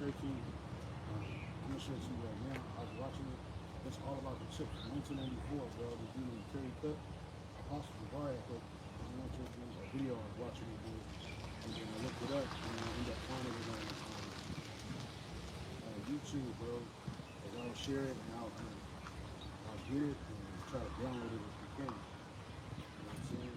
straight to you. I'm gonna show it to you right now. I was watching it. It's all about the chips. 1994, bro. The dude named Terry Cook, Apostle Jabari, I think. I went to a video I was watching it, dude. And then I looked it up, and I ended up finding it on YouTube, bro. And I'll share it, and I'll get it, and try to download it if you can. You know what I'm saying?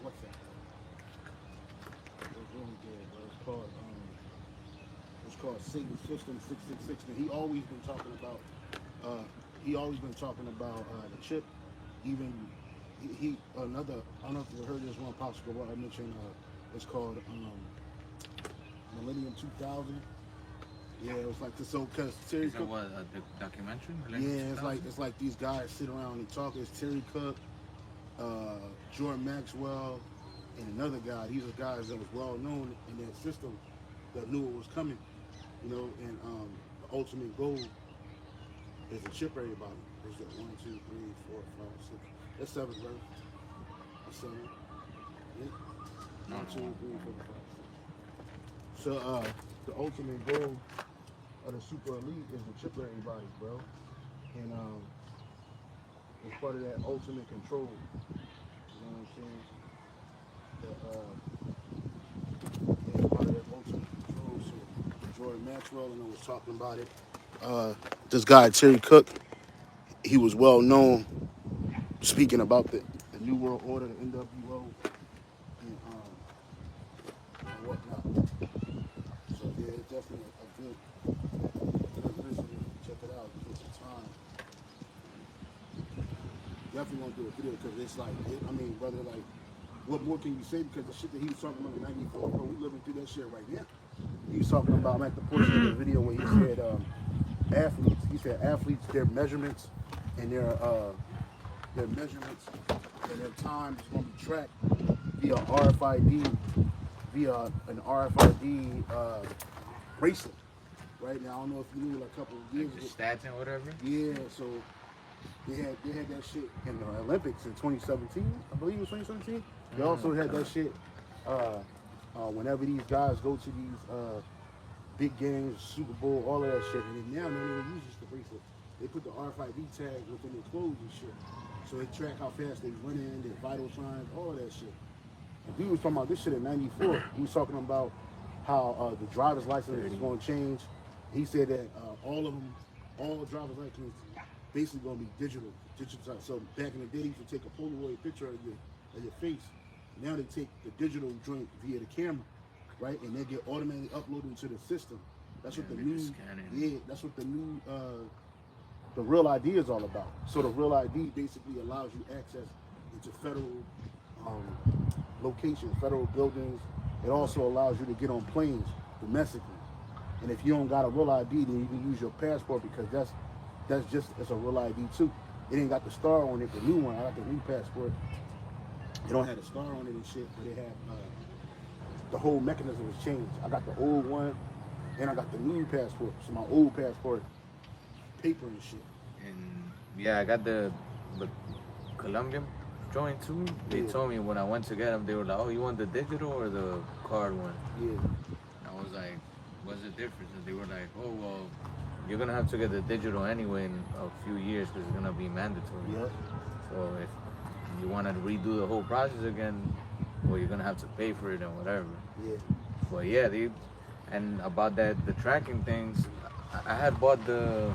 What's that? It was really good, bro. It's called Satan System 666. And he always been talking about the chip. Even another, I don't know if you heard this one possible what I mentioned, it's called Millennium 2000. Yeah, it was like this old cause Terry Cook. What the documentary? Yeah, it's like these guys sit around and talk. It's Terry Cook, Jordan Maxwell, and another guy. These are guys that was well known in that system that knew it was coming, you know. And the ultimate goal is to chip everybody. There's that 1, 2, 3, 4, 5, 6. That's 7, bro. That's 7. Yeah. 1, 2, 3, 4, 5, 6. So the ultimate goal of the super elite is to chip everybody, bro. And it's part of that ultimate control. You know what I'm saying? Yeah, part of that ultimate control. So Jordan Maxwell, and I was talking about it. This guy Terry Cook, he was well known speaking about the New World Order, the NWO, and whatnot. So yeah, it's definitely a good visit. Check it out. Get some time. Definitely want to do a video because it's like, I mean, brother, like, what more can you say? Because the shit that he was talking about in '94, bro, we living through that shit right now. He was talking about, I'm at the portion of the video where he said athletes. He said athletes, their measurements and their time is going to be tracked via RFID, via an RFID bracelet. Right now, I don't know if you knew, like a couple of years ago. Stats and whatever. Yeah, so they had that shit in the Olympics in 2017. I believe it was 2017. They also had that shit whenever these guys go to these big games, Super Bowl, all of that shit. And now they don't even use just the bracelet. They put the RFID tag within their clothes and shit. So they track how fast they run in, their vital signs, all of that shit. And dude was talking about this shit in '94. He was talking about how the driver's license is going to change. He said that all driver's licenses basically going to be digital. So back in the day, they used to take a Polaroid picture of your face. Now they take the digital joint via the camera, right? And they get automatically uploaded into the system. That's what the new, that's what the new, the Real ID is all about. So the Real ID basically allows you access into federal locations, federal buildings. It also allows you to get on planes domestically. And if you don't got a Real ID, then you can use your passport because that's just as a Real ID too. It ain't got the star on it, the new one. I got the new passport. It don't have the star on it and shit, but it have the whole mechanism has changed. I got the old one, and I got the new passport. So my old passport, paper and shit. And yeah, I got the Colombian joint too. They told me when I went to get them, they were like, "Oh, you want the digital or the card one?" Yeah. And I was like, "What's the difference?" And they were like, "Oh, well, you're gonna have to get the digital anyway in a few years because it's gonna be mandatory. Yeah. So if you want to redo the whole process again, well, you're gonna have to pay for it and whatever." Yeah. But yeah, and about the tracking things, I had bought the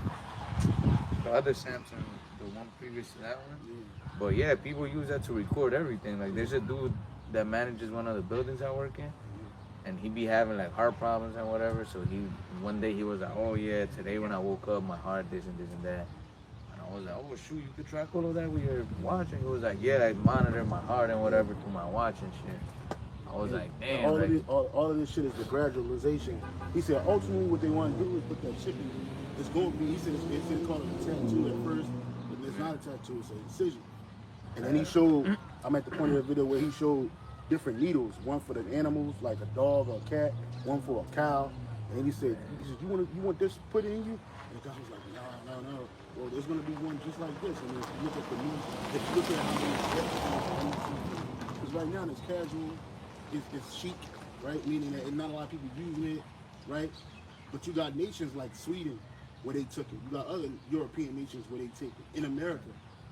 other Samsung, the one previous to that one. Yeah. But yeah, people use that to record everything. Like there's a dude that manages one of the buildings I work in, and he be having like heart problems and whatever. So one day he was like, "Oh yeah, today when I woke up, my heart this and this and that." And I was like, "Oh shoot, you could track all of that with your watch?" And he was like, "Yeah, I monitor my heart and whatever through my watch and shit." I was like, "Damn." All of this shit is the gradualization. He said ultimately what they want to do is put that chip in. It's going to be, he said it's called a tattoo at first, but it's not a tattoo, it's an incision. And then he showed, I'm at the point of the video where he showed different needles, one for the animals, like a dog or a cat, one for a cow. And he said, you want this put in you? And the guy was like, no. Well, there's going to be one just like this. And if you look at the news, if you look at how many, because right now it's casual, it's chic, right? Meaning that not a lot of people using it, right? But you got nations like Sweden where they took it. You got other European nations where they take it. In America,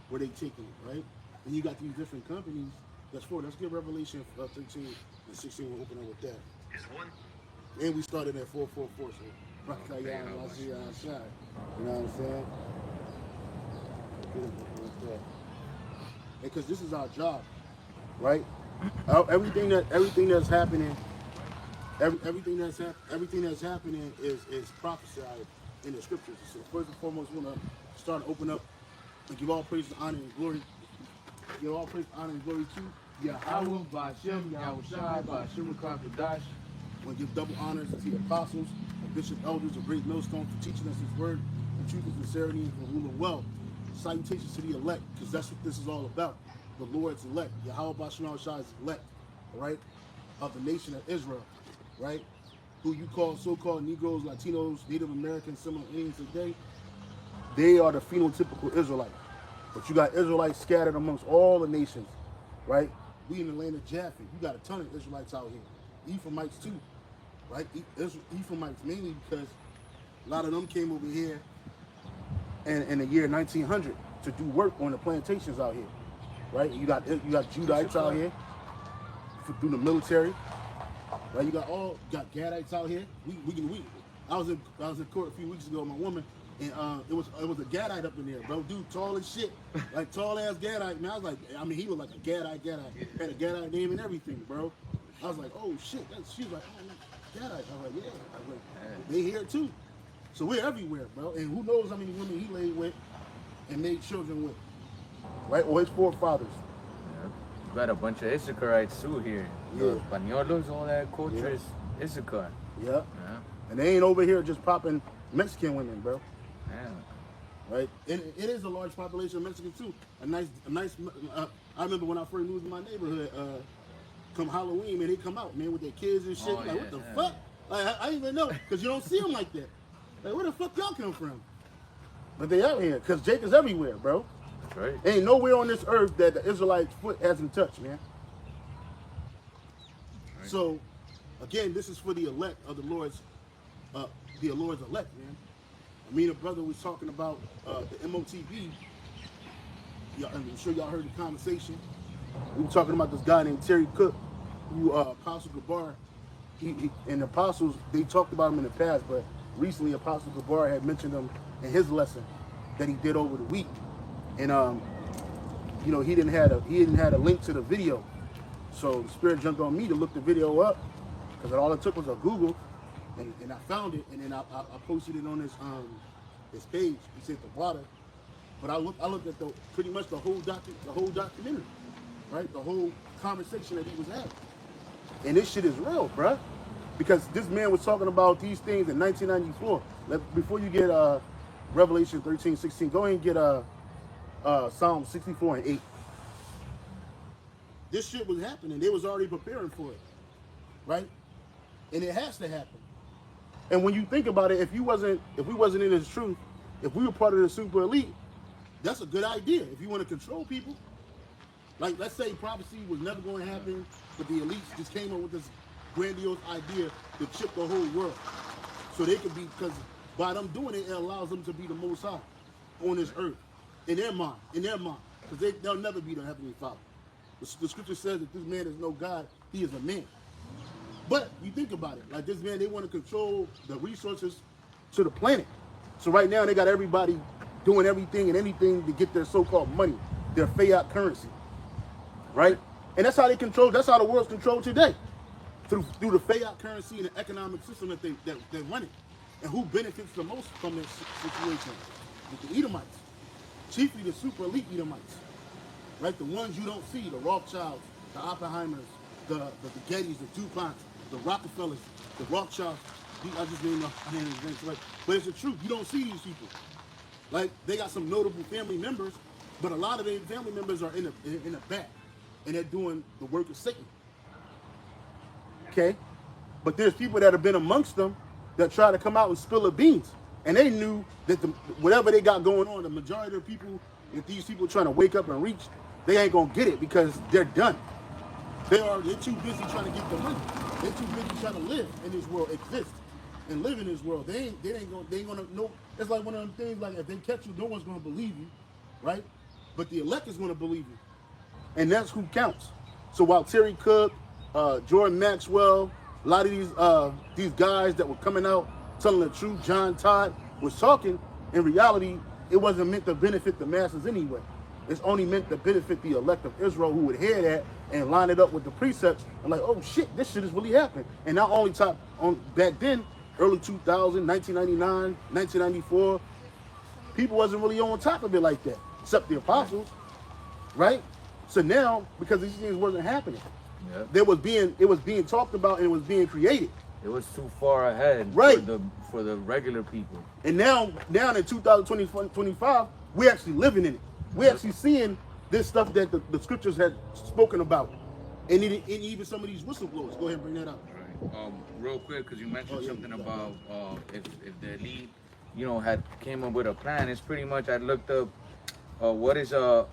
where they taking it, right? And you got these different companies. That's for. Let's get Revelation 13 and 16. We'll open up with that. And we started at 444. So, right, like, I see you outside. You know what I'm saying? Because this is our job, right? Everything that's happening, everything that's happening is prophesied in the scriptures. So first and foremost, we want to start to open up and give all praise, honor, and glory. Give all praise, honor, and glory to Yahweh, Ba'Shem, Yahushai, Ba'Shem, Kakadash. I want to give double honors to the apostles and bishop elders of Great Millstone for teaching us his word, the truth and sincerity, and for ruling well. Salutations to the elect, because that's what this is all about. The Lord's elect. Yahweh Ba'Shem Yahushai's elect, right? Of the nation of Israel, right? Who you call so-called Negroes, Latinos, Native Americans, similar Indians today. They are the phenotypical Israelite. But you got Israelites scattered amongst all the nations, right? We in the land of Japheth. You got a ton of Israelites out here. Ephraimites too, right? Ephraimites mainly because a lot of them came over here in the year 1900 to do work on the plantations out here, right? You got Judites out here for doing the military, right? You got Gadites out here. I was in court a few weeks ago with my woman, and it was a Gadite up in there, bro. Dude, tall as shit, like tall ass Gadite. Man, I was like, I mean, he was like a Gadite. Had a Gadite name and everything, bro. I was like, oh shit. She was like, oh, Gadite. I was like, yeah. I was like, they here too. So we're everywhere, bro. And who knows how many women he laid with and made children with, right? Or his forefathers. Yeah. You got a bunch of Issacharites too here. Yeah. Los Pañolos, all that culture is Issachar. Yeah. Yeah. And they ain't over here just popping Mexican women, bro. Yeah. Right? And it is a large population of Mexicans too. A nice. I remember when I first moved in my neighborhood, come Halloween, man, they come out, man, with their kids and shit. Oh, Like, yeah, what the fuck? Like, I didn't even know, because you don't see them like that. Like, where the fuck y'all come from? But they out here, because Jake is everywhere, bro. That's right. Ain't nowhere on this earth that the Israelites' foot hasn't touched, man. Right. So, again, this is for the elect of the Lord's elect, man. I mean, a brother was talking about the MOTB. I'm sure y'all heard the conversation. We were talking about this guy named Terry Cook, who Apostle Gabar, he and the apostles, they talked about him in the past, but recently Apostle Gabar had mentioned him in his lesson that he did over the week. And you know, he didn't have a link to the video. So the Spirit jumped on me to look the video up, because all it took was a Google, and I found it, and then I posted it on this page. He said the water. But I looked at pretty much the whole documentary, right? The whole conversation that he was having. And this shit is real, bruh. Because this man was talking about these things in 1994. Before you get Revelation 13, 16, go ahead and get Psalm 64 and 8. This shit was happening. They was already preparing for it, right? And it has to happen. And when you think about it, if we wasn't in this truth, if we were part of the super elite, that's a good idea. If you want to control people, like let's say prophecy was never going to happen, but the elites just came up with this grandiose idea to chip the whole world, so they could be, because by them doing it, it allows them to be the Most High on this earth, in their mind, because they'll never be the Heavenly Father. The scripture says that this man is no God, he is a man. But you think about it, like this man, they want to control the resources to the planet. So right now they got everybody doing everything and anything to get their so-called money, their fiat currency, right? And that's how they control. That's how the world's controlled today, through the fiat currency and the economic system that they run it. And who benefits the most from this situation? With the Edomites, chiefly the super elite Edomites, right? The ones you don't see, the Rothschilds, the Oppenheimers, the Gettys, the DuPonts, the Rockefellers, the Rothschilds. I just named names, right? But it's the truth. You don't see these people. Like, they got some notable family members, but a lot of their family members are in the back, and they're doing the work of Satan. Okay? But there's people that have been amongst them that try to come out and spill the beans. And they knew that whatever they got going on, the majority of the people, if these people trying to wake up and reach, they ain't going to get it because they're done. They're too busy trying to get the money. They're too busy trying to live in this world, exist, and live in this world. They ain't gonna know. It's like one of them things. Like if they catch you, no one's gonna believe you, right? But the elect is gonna believe you, and that's who counts. So while Terry Cook, Jordan Maxwell, a lot of these guys that were coming out telling the truth, John Todd was talking. In reality, it wasn't meant to benefit the masses anyway. It's only meant to benefit the elect of Israel who would hear that and line it up with the precepts and like, oh shit, this shit is really happening. And not only back then, early 2000, 1999, 1994, people wasn't really on top of it like that, except the apostles, right? So now, because these things wasn't happening, it was being talked about and it was being created. It was too far ahead, right, for the regular people. And now in 2025, we're actually living in it. We're actually seeing this stuff that the scriptures had spoken about, and even some of these whistleblowers. Go ahead and bring that up. Right. Real quick, because you mentioned something about if the elite, had came up with a plan. It's pretty much I looked up what is a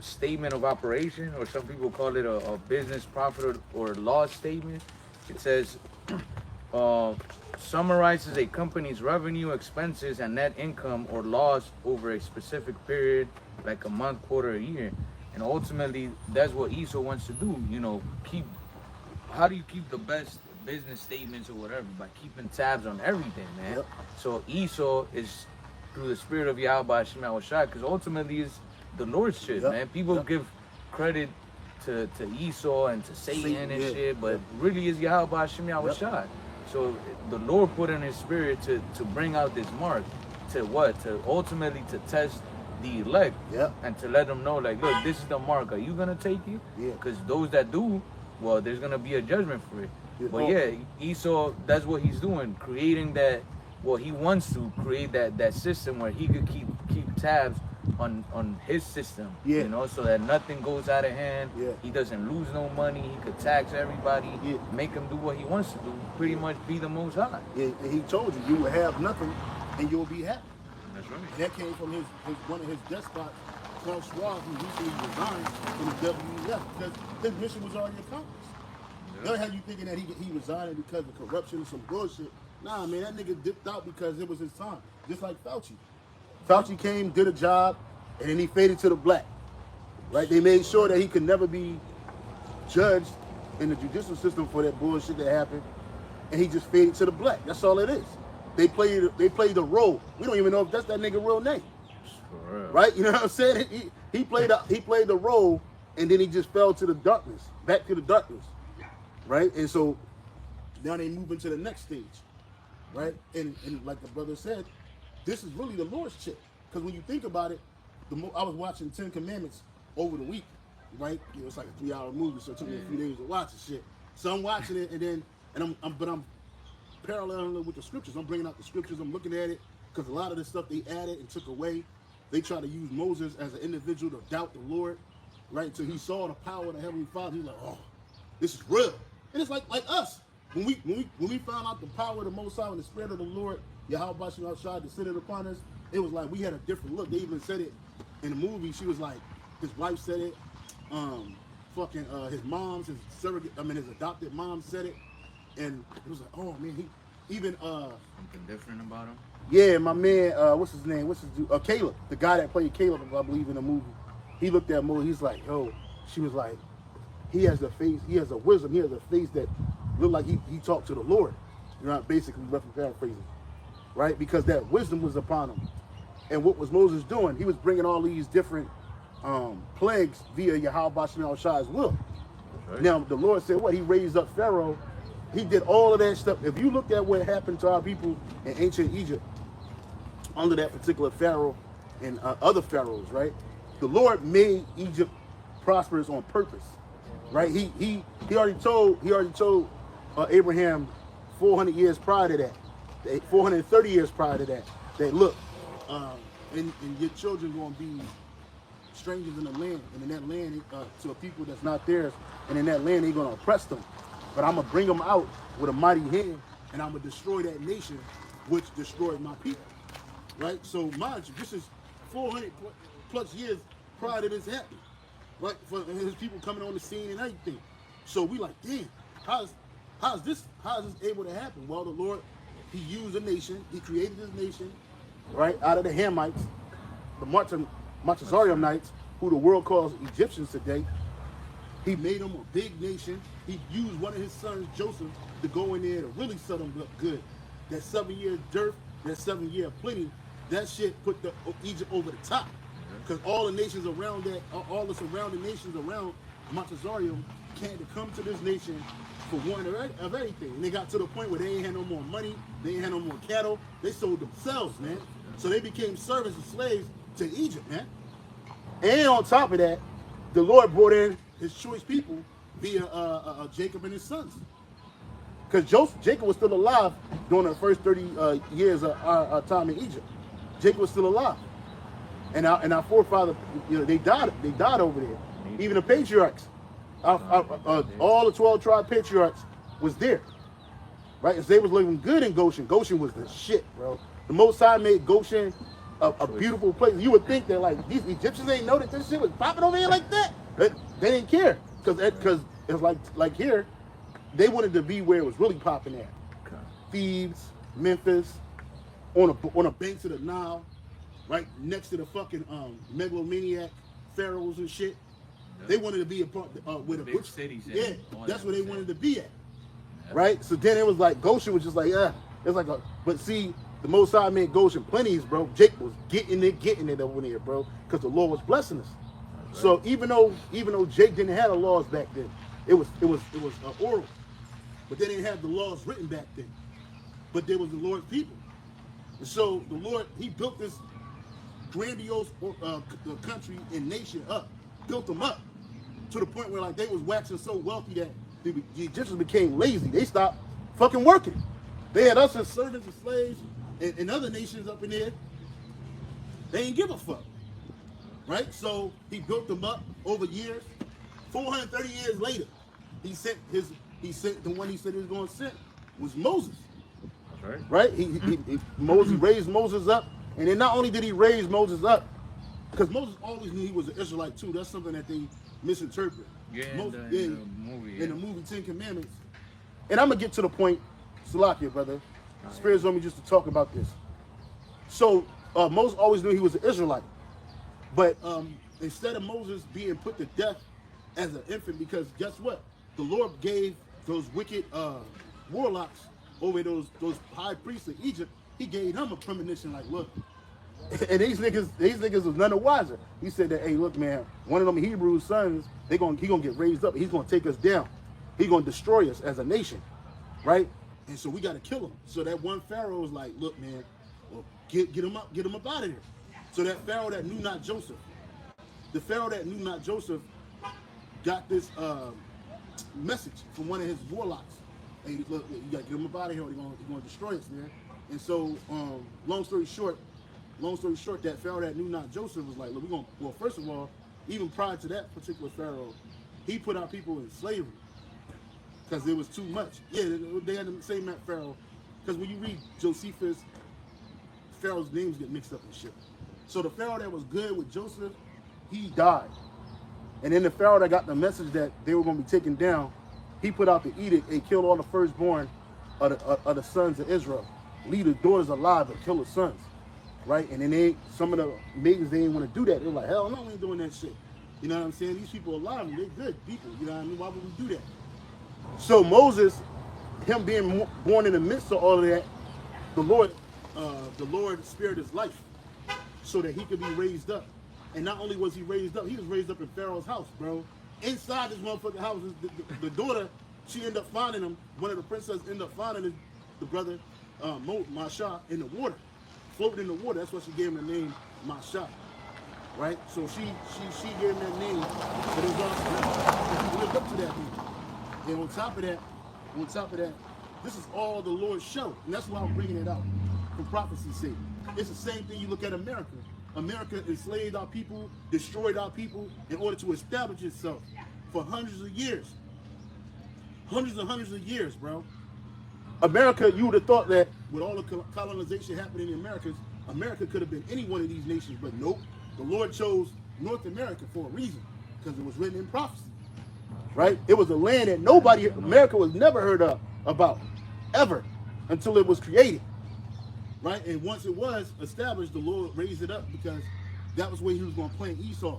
statement of operation, or some people call it a business profit or loss statement. It says summarizes a company's revenue, expenses, and net income or loss over a specific period, like a month, quarter, a year. And ultimately, that's what ESO wants to do. How do you keep the best business statements or whatever? By keeping tabs on everything, man. So ESO is through the spirit of Yahweh Hashem Yahushua, because ultimately it's the Lord's shit, man. People give credit to Esau and to Satan and shit, but really it's Yahweh Hashem Yahushua. So the Lord put in his spirit to bring out this mark, to what? To ultimately to test the elect, and to let them know, like, look, this is the mark. Are you gonna take it? Because those that do, well, there's gonna be a judgment for it. But Esau, that's what he's doing, creating that. Well, he wants to create that system where he could keep tabs on his system, so that nothing goes out of hand. He doesn't lose no money. He could tax everybody, make him do what he wants to do, pretty much be the Most High. And he told you will have nothing and you'll be happy. That's right. And that came from one of his despots, Klaus Schwab, who recently resigned from the WEF because his mission was already accomplished. They had you thinking that he resigned because of corruption and some bullshit. Nah, man, that nigga dipped out because it was his time, just like Fauci. Fauci came, did a job, and then he faded to the black, right? They made sure that he could never be judged in the judicial system for that bullshit that happened, and he just faded to the black. That's all it is. They played the role. We don't even know if that's that nigga real name, for real. Right? You know what I'm saying? He played the role, and then he just fell to the darkness, back to the darkness, right? And so now they move into the next stage, right? And like the brother said, this is really the Lord's chip. Because when you think about it, I was watching 10 Commandments over the week, right? It's like a 3-hour movie, so it took me a few days to watch the shit. So I'm watching it, and I'm paralleling it with the scriptures. I'm bringing out the scriptures. I'm looking at it because a lot of the stuff they added and took away, they try to use Moses as an individual to doubt the Lord, right? Until he saw the power of the Heavenly Father, he's like, oh, this is real. And it's like us. When we found out the power of the Most High and the Spirit of the Lord, Yahweh Shah descended upon us, it was like we had a different look. They even said it in the movie. She was like, his wife said it, his mom's, his adopted mom said it, and it was like, oh man, he even something different about him. Yeah, my man, what's his name? Caleb, the guy that played Caleb, I believe, in the movie. He looked at Mo, he's like, yo, she was like, he has a face, he has a wisdom, he has a face that looked like he talked to the Lord. You know, basically, roughly paraphrasing. Right? Because that wisdom was upon him. And what was Moses doing? He was bringing all these different plagues via Yahweh Shah's will. Right. Now, the Lord said what? He raised up Pharaoh. He did all of that stuff. If you look at what happened to our people in ancient Egypt, under that particular Pharaoh and other Pharaohs, right? The Lord made Egypt prosperous on purpose, right? He already told Abraham 400 years prior to that, 430 years prior to that look, and your children going to be strangers in the land, and in that land to a people that's not theirs, and in that land they're going to oppress them, but I'm going to bring them out with a mighty hand, and I'm going to destroy that nation, which destroyed my people. Right? So, mind you, this is 400 plus years prior to this happening. Right? For his people coming on the scene and everything. So we like, damn, how's this able to happen? Well, the Lord, he used a nation, he created this nation, right, out of the Hamites, the Matazarianites, who the world calls Egyptians today. He made them a big nation. He used one of his sons, Joseph, to go in there to really set them up good. That 7 year dearth, that 7 year plenty, that shit put Egypt over the top. Because all the nations around that, all the surrounding nations around Montezarium came to come to this nation for one of everything. And they got to the point where they ain't had no more money, they ain't had no more cattle, they sold themselves, man. So they became servants and slaves to Egypt, man. And on top of that, the Lord brought in his choice people via Jacob and his sons. Because Jacob was still alive during the first 30 years of our time in Egypt. Jacob was still alive. And our forefathers, you know, they died over there. Even the patriarchs, all the 12 tribe patriarchs was there, right? And they was living good in Goshen. Goshen was the shit, bro. The Most High made Goshen a beautiful place. You would think that like these Egyptians ain't know that this shit was popping over here like that. They didn't care because it's like here, they wanted to be where it was really popping at. Thebes, Memphis, on the banks of the Nile. Right next to the fucking megalomaniac pharaohs and shit. Yep. They wanted to be a part with a big cities. Yeah, that's where they wanted to be at. Yep. Right? So then it was like Goshen was just like, it's like but see, the Most High made Goshen plenties, bro. Jake was getting it over there, bro, because the Lord was blessing us. Right. So even though Jake didn't have the laws back then, it was oral, but they didn't have the laws written back then. But there was the Lord's people, and so the Lord, he built this grandiose country and nation up, built them up to the point where like they was waxing so wealthy that the Egyptians became lazy. They stopped fucking working. They had us as servants and slaves and other nations up in there. They ain't give a fuck, right? So he built them up over years. 430 years later, he sent the one he said he was going to send was Moses. That's right. Right? Moses raised Moses up. And then not only did he raise Moses up, because Moses always knew he was an Israelite too. That's something that they misinterpret. Yeah, in the movie 10 Commandments. And I'm going to get to the point, Salakia, brother. Spirit's on me just to talk about this. So Moses always knew he was an Israelite. But instead of Moses being put to death as an infant, because guess what? The Lord gave those wicked warlocks over those high priests of Egypt, he gave them a premonition like, look, and these niggas was none the wiser. He said that, hey, look, man, one of them Hebrew sons, he gonna get raised up. He's gonna take us down. He's gonna destroy us as a nation, right? And so we gotta kill him. So that one Pharaoh was like, look, man, well, get him up out of here. So that Pharaoh that knew not Joseph, the Pharaoh that knew not Joseph, got this message from one of his warlocks. Hey, look, you gotta get him up out of here, or they're gonna destroy us, man. And so, long story short, that Pharaoh that knew not Joseph was like, look, well, first of all, even prior to that particular Pharaoh, he put our people in slavery because it was too much. Yeah, they had the same Pharaoh, because when you read Josephus, Pharaoh's names get mixed up and shit. So the Pharaoh that was good with Joseph, he died. And then the Pharaoh that got the message that they were going to be taken down, he put out the edict and killed all the firstborn of the sons of Israel. Leave the daughters alive but kill the sons, right? And then some of the maidens, they didn't want to do that. They were like, hell no, we ain't doing that shit. You know what I'm saying? These people are alive and they're good people. You know what I mean? Why would we do that? So Moses, him being born in the midst of all of that, the Lord spared his life so that he could be raised up. And not only was he raised up in Pharaoh's house, bro. Inside this motherfucking house, the daughter, she ended up finding him. One of the princesses ended up finding the brother, Masha, in the water, floating in the water. That's why she gave him the name Masha, right? So she gave him that name, but it was also he lived up to that name. And on top of that, this is all the Lord's show, and that's why I'm bringing it out for prophecy's sake. It's the same thing you look at America. America enslaved our people, destroyed our people in order to establish itself for hundreds of years. hundreds and hundreds of years, bro. America, you would have thought that with all the colonization happening in the Americas, America could have been any one of these nations, but nope. The Lord chose North America for a reason, because it was written in prophecy, right? It was a land that America was never heard of about, ever, until it was created, right? And once it was established, the Lord raised it up because that was where he was going to plant Esau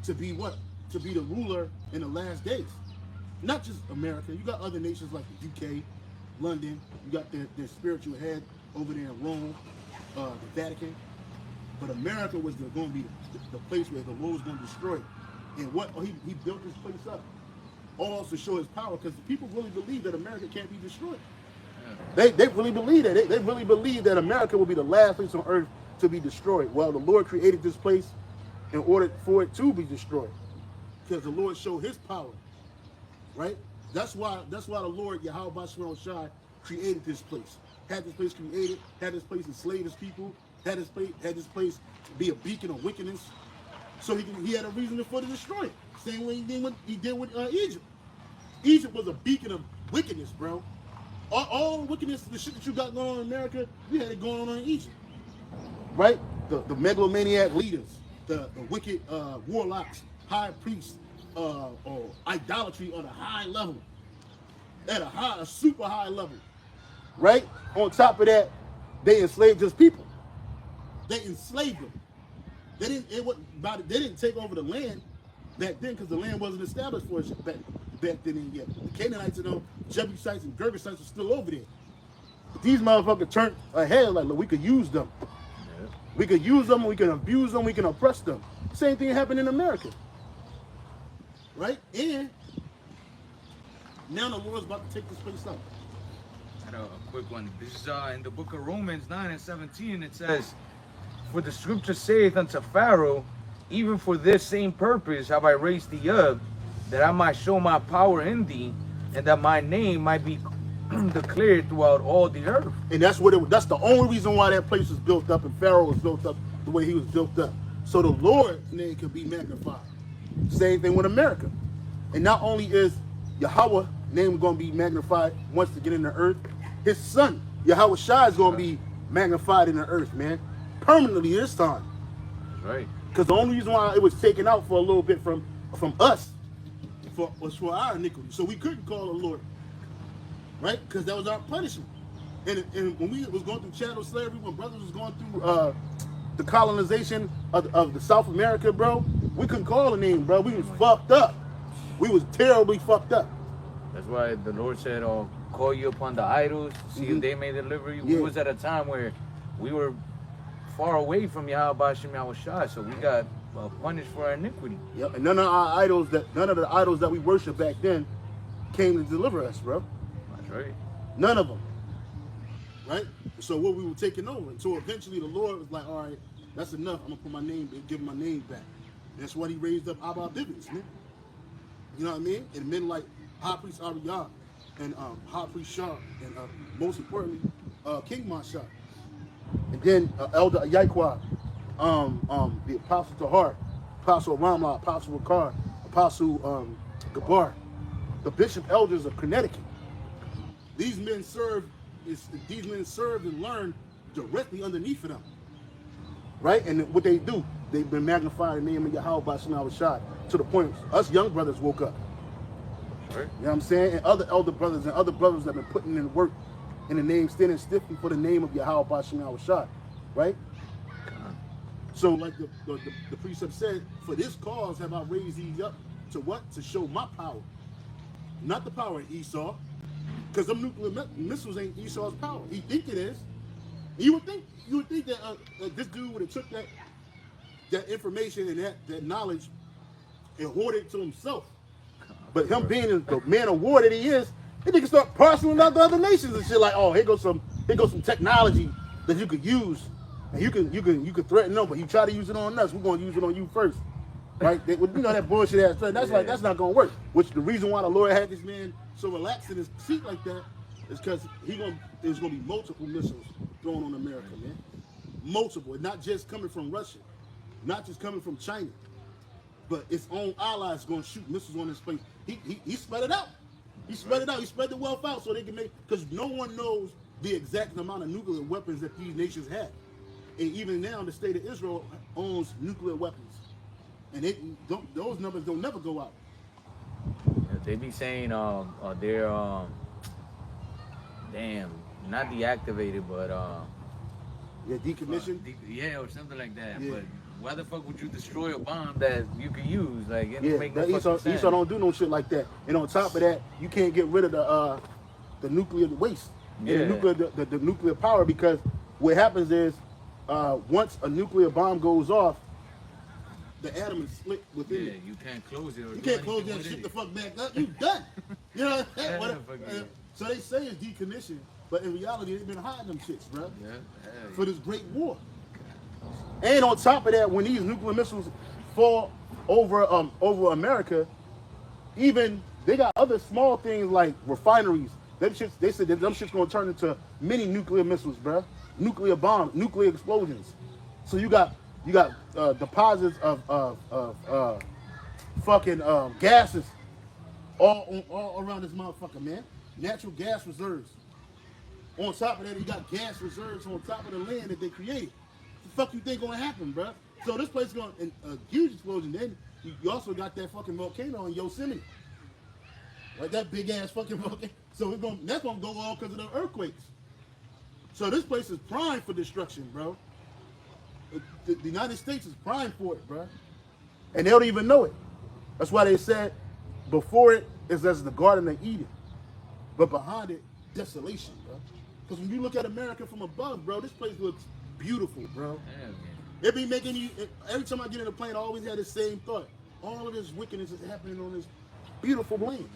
to be what? To be the ruler in the last days. Not just America. You got other nations like the UK, London. You got their spiritual head over there in Rome, the Vatican. But America was going to be the place where the Lord was going to destroy it. And what he built this place up, all to show his power, because the people really believe that America can't be destroyed. They really believe that. They really believe that America will be the last place on earth to be destroyed. Well, the Lord created this place in order for it to be destroyed, because the Lord showed his power, right? That's why the Lord, GMSHAWAII, created this place. Had this place created, had this place enslave his people, had this place be a beacon of wickedness. So he had a reason for to destroy it. Same way he did with Egypt. Egypt was a beacon of wickedness, bro. All wickedness, the shit that you got going on in America, we had it going on in Egypt. Right? The megalomaniac leaders, the wicked warlocks, high priests, or idolatry on a high level. At a super high level. Right? On top of that, they enslaved his people. They enslaved them. They didn't take over the land back then, because the land wasn't established for us back then yet. The Canaanites and the Jebusites and Girgashites were still over there. But these motherfuckers turned ahead like, look, we could use them. Yeah. We could use them, we can abuse them, we can oppress them. Same thing happened in America. Right? And now the Lord's about to take this place up. I had a quick one. This is in the book of Romans 9:17. It says, "For the scripture saith unto Pharaoh, even for this same purpose have I raised thee up, that I might show my power in thee, and that my name might be declared throughout all the earth." And that's that's the only reason why that place was built up and Pharaoh was built up the way he was built up. So the Lord's name could be magnified. Same thing with America. And not only is Yahweh name going to be magnified once to get in the earth, his son, GMSHAWAII, is going to be magnified in the earth, man. Permanently this time. Right. Because the only reason why it was taken out for a little bit from us was for our iniquity. So we couldn't call the Lord. Right? Because that was our punishment. And when we was going through chattel slavery, when brothers was going through the colonization of the South America, bro, we couldn't call the name, bro. We was fucked up. We was terribly fucked up. That's why the Lord said, "Oh, call you upon the idols, see if they may deliver you." We was at a time where we were far away from GMSHAWAII, so we got punished for our iniquity. Yep, and none of the idols that we worshiped back then came to deliver us, bro. That's right. None of them. Right? So what we were taking over. So eventually the Lord was like, all right, that's enough. I'm gonna put my name and give my name back. And that's why he raised up Apr-26-25, man. You know what I mean? And men like High Priest Ariyah and High Priest Shah, and most importantly, King Mashah. And then Elder Ayaquah, the Apostle Tahar, Apostle Ramla, Apostle Wakar, Apostle Gabar, the Bishop Elders of Connecticut. These men served and learned directly underneath of them. Right? And what they do, they've been magnified in the name of GMSHAWAII to the point us young brothers woke up. Right. You know what I'm saying? And other elder brothers and other brothers that have been putting in work in the name, standing stiffly for the name of GMSHAWAII. Right? So like the precept said, for this cause have I raised these up to what? To show my power. Not the power of Esau. Because them nuclear missiles ain't Esau's power. He think it is. You would think that this dude would have took that information and that knowledge and hoarded it to himself. But him being the man of war that he is, he can start parceling out the other nations and shit like, oh, here goes some technology that you could use, and you can threaten them, but you try to use it on us, we're gonna use it on you first. Right? You know that bullshit ass thing. That's that's not gonna work. Which the reason why the Lord had this man so relaxed in his seat like that is because there's gonna be multiple missiles thrown on America, man. Multiple, and not just coming from Russia, not just coming from China, but its own allies gonna shoot missiles on this place. He spread it out. He spread it out. He spread the wealth out so they can make, because no one knows the exact amount of nuclear weapons that these nations have. And even now, the state of Israel owns nuclear weapons. And those numbers don't never go out. They be saying they're damn, not deactivated, but Yeah, decommissioned. Yeah, or something like that. Yeah. But why the fuck would you destroy a bomb that you could use? Like, it Yeah, don't make no fucking sense. Esau don't do no shit like that. And on top of that, you can't get rid of the nuclear waste, Yeah. and the nuclear power, because what happens is once a nuclear bomb goes off, the atom is split within Yeah, it. you can't close it. Or You do can't close anything that with shit it. the fuck back up. You done. You know what I'm saying? Yeah, What- fuck yeah. So they say it's decommissioned, but in reality, they've been hiding them shits, bro, Yeah, for this great war. And on top of that, when these nuclear missiles fall over America, even they got other small things like refineries. Them shits, they said that them shit's gonna turn into mini nuclear missiles, bro. Nuclear bombs, nuclear explosions. So you got deposits of fucking gases all around this motherfucker, man. Natural gas reserves. On top of that, you got gas reserves on top of the land that they created. What the fuck you think gonna happen, bro? So this place is going a huge explosion. Then you also got that fucking volcano in Yosemite, like that big ass fucking volcano. So that's gonna go all because of the earthquakes. So this place is primed for destruction, bro. The United States is primed for it, bro, and they don't even know it. That's why they said before it is as the Garden of Eden, but behind it, desolation, bro. Because when you look at America from above, bro, this place looks beautiful, bro. Hell It be making you, every time I get in a plane, I always had the same thought. All of this wickedness is happening on this beautiful land.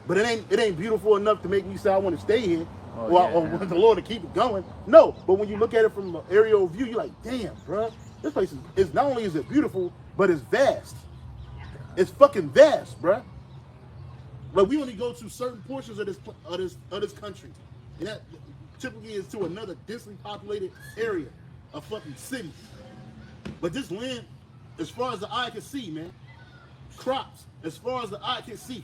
But it ain't beautiful enough to make me say I want to stay here, Oh, or yeah. want the Lord to keep it going. No, but when you look at it from an aerial view, you're like, damn, bro, this place is not only is it beautiful, but it's vast. It's fucking vast, bro. Like we only go to certain portions of this country, and that typically is to another densely populated area, a fucking city. But this land, as far as the eye can see, man, crops, as far as the eye can see.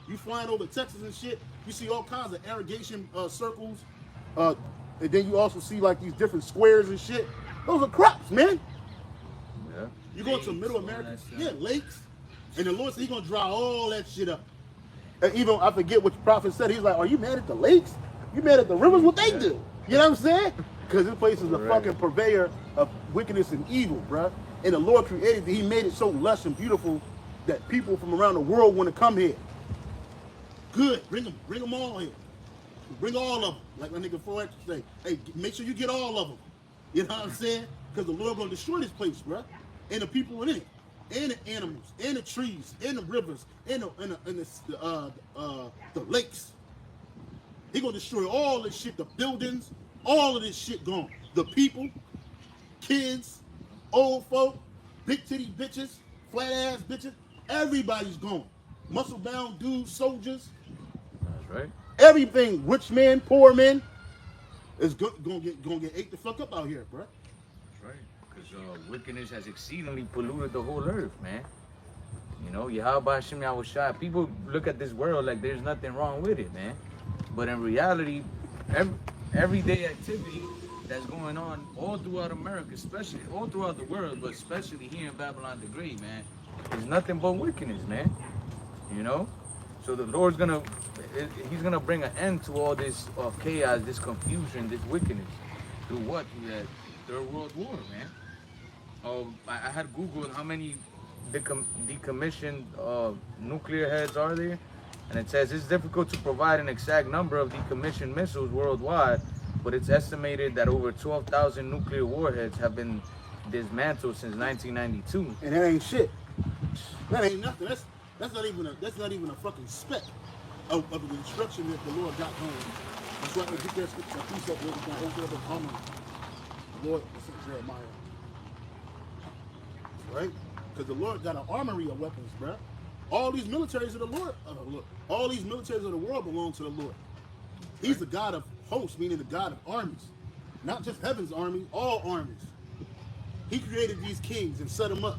You flying over Texas and shit, you see all kinds of irrigation circles, and then you also see like these different squares and shit. Those are crops, man. Yeah. You go to Middle All America, that stuff. yeah, lakes, and the Lord said He's gonna dry all that shit up. And even I forget what the prophet said. He's like, "Are you mad at the lakes? You mad at the rivers? What they do? You know what I'm saying? Because this place is a fucking purveyor of wickedness and evil, bruh. And the Lord created it. He made it so lush and beautiful that people from around the world want to come here. Good, bring them all here. Bring all of them. Like my nigga Ford say, hey, make sure you get all of them. You know what I'm saying? Because the Lord gonna destroy this place, bruh. And the people in it, and the animals, and the trees, and the rivers, and the lakes. He gonna destroy all this shit, the buildings, all of this shit gone. The people, kids, old folk, big titty bitches, flat ass bitches, everybody's gone. Muscle bound dudes, soldiers, That's right. everything, rich men, poor men, is gonna get ate the fuck up out here, bruh. That's right. Because wickedness has exceedingly polluted the whole earth, man. You know, Yahweh Hashem Yahushua, people look at this world like there's nothing wrong with it, man. But in reality, everyday activity that's going on all throughout America, especially all throughout the world, but especially here in Babylon the Great, man, is nothing but wickedness, man. You know? So the Lord's He's gonna bring an end to all this chaos, this confusion, this wickedness. Through what? Through that Third World War, man. I had Googled how many decommissioned nuclear heads are there, and it says it's difficult to provide an exact number of decommissioned missiles worldwide, but it's estimated that over 12,000 nuclear warheads have been dismantled since 1992. And that ain't shit. That ain't nothing. That's not even a fucking speck of the destruction that the Lord got going. That's why we get that precept where we're gonna open up the armor. The Lord, Jeremiah. Right? Because the Lord got an armory of weapons, bruh. All these militaries of the Lord, all these militaries of the world belong to the Lord. He's the God of hosts, meaning the God of armies. Not just heaven's army, all armies. He created these kings and set them up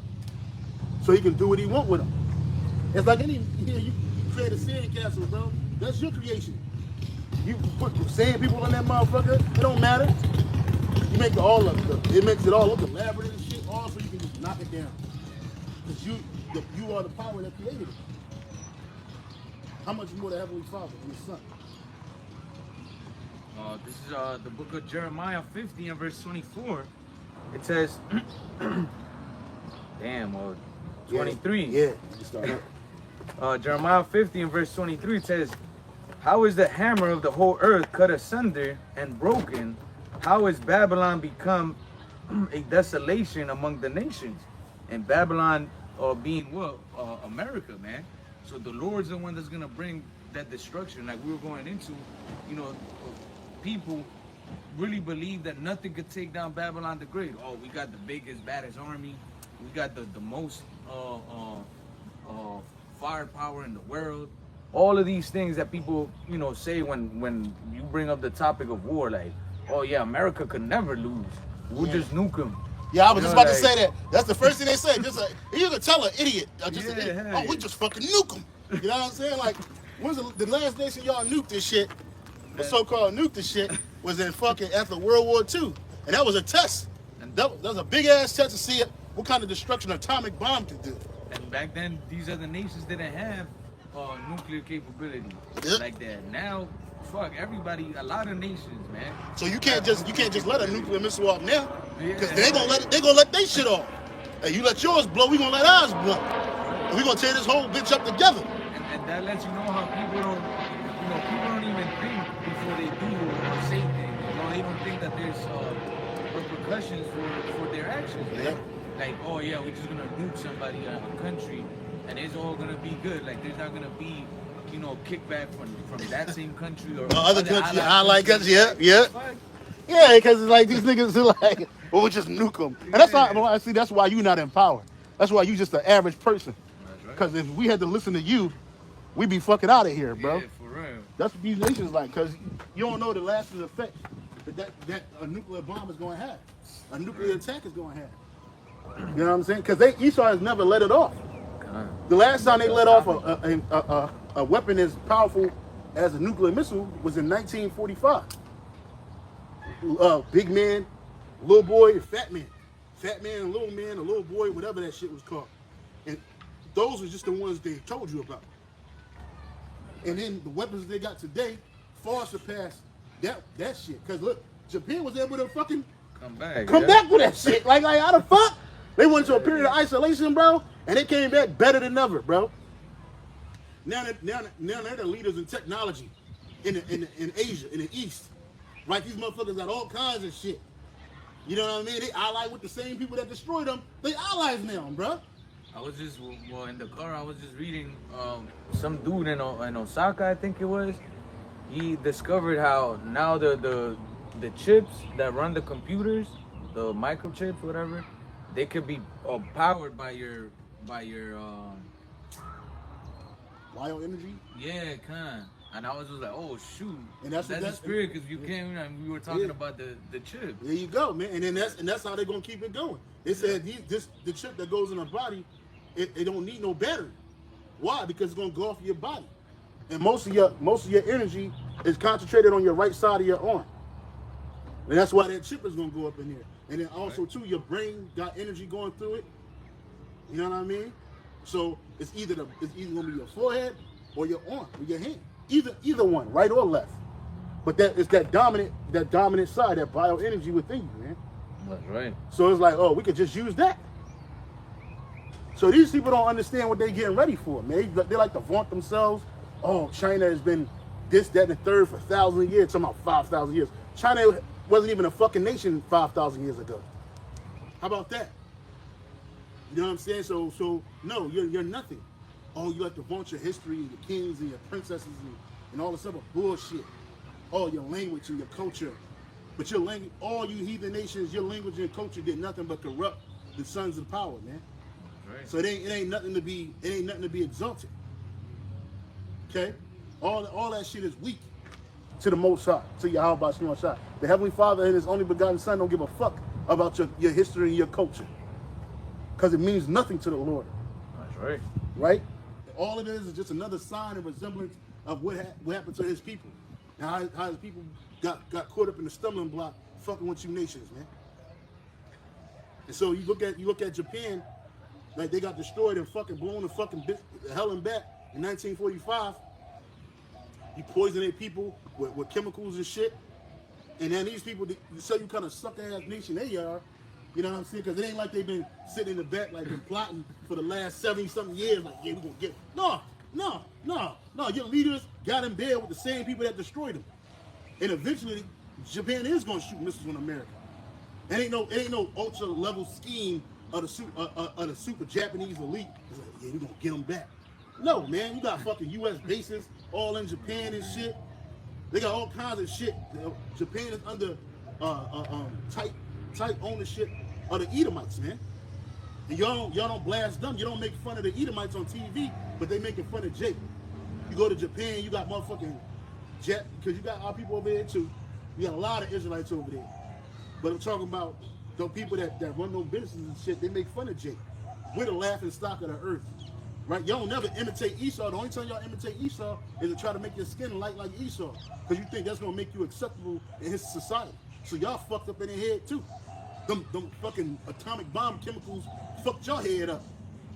so he can do what he wants with them. It's like any, you create a sand castle, bro. That's your creation. You put sand people in that motherfucker. It don't matter. You make it makes it all look elaborate and shit. All so you can just knock it down. Because you are the power that created it. How much more the Heavenly Father and His Son? This is the book of Jeremiah 50 and verse 24. It says, damn, 23. Yeah, you can start up. Jeremiah 50 and verse 23, it says, how is the hammer of the whole earth cut asunder and broken? How is Babylon become a desolation among the nations? And Babylon being what? America, man. So the Lord's the one that's going to bring that destruction. Like we were going into, you know, people really believe that nothing could take down Babylon the Great. Oh, we got the biggest, baddest army. We got the most firepower in the world. All of these things that people, you know, say when you bring up the topic of war, like, oh yeah, America could never lose. We'll just nuke them. Yeah, I was just about to say that. That's the first thing they say. Just like, you can tell an idiot, oh, we just fucking nuke them. You know what I'm saying? Like, when's the last nation y'all nuked this shit? The so-called nuke this shit was in fucking after World War II, and that was a test. That was a big ass test to see what kind of destruction an atomic bomb could do. And back then, these other nations didn't have nuclear capability like that. Now, fuck everybody, a lot of nations, man. So you can't just let a nuclear missile off now, because they gonna let their shit off. Hey, you let yours blow, we gonna let ours blow. And we gonna tear this whole bitch up together. And that lets you know how people don't even think before they do or say things. You know, they don't think that there's repercussions for their actions. Yeah. Like, oh yeah, we're just gonna nuke somebody out of the country, and it's all gonna be good. Like, there's not gonna be, you know, kickback from that same country or other country, allied country. Yeah. Yeah, because it's like these niggas are like, well, we'll just nuke them. And that's why, see, that's why you're not in power. That's why you just an average person. Because if we had to listen to you, we'd be fucking out of here, bro. Yeah, for real. That's what these nations like, because you don't know the lasting effect that a nuclear bomb is going to have. A nuclear attack is going to have. You know what I'm saying? Because Esau has never let it off. The last time they let off a weapon as powerful as a nuclear missile was in 1945. Big man, little boy, fat man. Fat man and little boy, whatever that shit was called. And those were just the ones they told you about. And then the weapons they got today far surpass that shit. Because look, Japan was able to fucking come back with that shit. Like how the fuck? They went to a period of isolation, bro, and they came back better than ever, bro. Now they're the leaders in technology in Asia, in the East. Right? These motherfuckers got all kinds of shit. You know what I mean? They ally with the same people that destroyed them. They allies now, bro. I was just, in the car, I was just reading some dude in Osaka, I think it was. He discovered how now the chips that run the computers, the microchips, whatever, they could be powered by your bioenergy? Yeah, kind. And I was just like, oh shoot, and that's the spirit, because you came and we were talking about the chip. There you go, man. And then that's how they're gonna keep it going. They said the chip that goes in the body, it don't need no battery. Why? Because it's gonna go off your body, and most of your energy is concentrated on your right side of your arm, and that's why that chip is gonna go up in there. And then also too, your brain got energy going through it. You know what I mean? So it's either gonna be your forehead or your arm or your hand. Either one, right or left. But it's that dominant side, that bioenergy within you, man. That's right. So it's like, oh, we could just use that. So these people don't understand what they're getting ready for, man. They like to vaunt themselves. Oh, China has been this, that, and the third for thousands of years. Talking about 5,000 years. China wasn't even a fucking nation 5,000 years ago. How about that? You know what I'm saying? So no, you're nothing. Oh, you like to vaunt your history and your kings and your princesses and all this other bullshit. Oh, your language and your culture. But your language, all you heathen nations, your language and culture did nothing but corrupt the sons of power, man. Right. So it ain't nothing to be exalted. Okay? All that shit is weak to the Most High, to Yahweh Shema Shai. The Heavenly Father and His only begotten Son don't give a fuck about your history and your culture. Because it means nothing to the Lord. That's right. Right? all it is just another sign and resemblance of what happened to his people. And how his people got caught up in the stumbling block fucking with you nations, man. And so you look at Japan, like they got destroyed and fucking blown the fucking hell and back in 1945. You poison their people with chemicals and shit. And then these people, to show you kind of sucker-ass nation they are, you know what I'm saying? Because it ain't like they've been sitting in the back, like been plotting for the last 70-something years, like, yeah, we're going to get it. No. Your leaders got in bed with the same people that destroyed them. And eventually, Japan is going to shoot missiles on America. It ain't no ultra-level scheme of the super Japanese elite. It's like, yeah, we're going to get them back. No, man, you got fucking U.S. bases all in Japan and shit. They got all kinds of shit. Japan is under tight ownership of the Edomites, man. And y'all don't blast them. You don't make fun of the Edomites on TV, but they making fun of Jake. You go to Japan, you got motherfucking because you got our people over there too. You got a lot of Israelites over there. But I'm talking about the people that run no businesses and shit. They make fun of Jake. We're the laughing stock of the earth. Right? Y'all don't never imitate Esau. The only time y'all imitate Esau is to try to make your skin light like Esau. Because you think that's going to make you acceptable in his society. So y'all fucked up in their head too. Them fucking atomic bomb chemicals fucked your head up.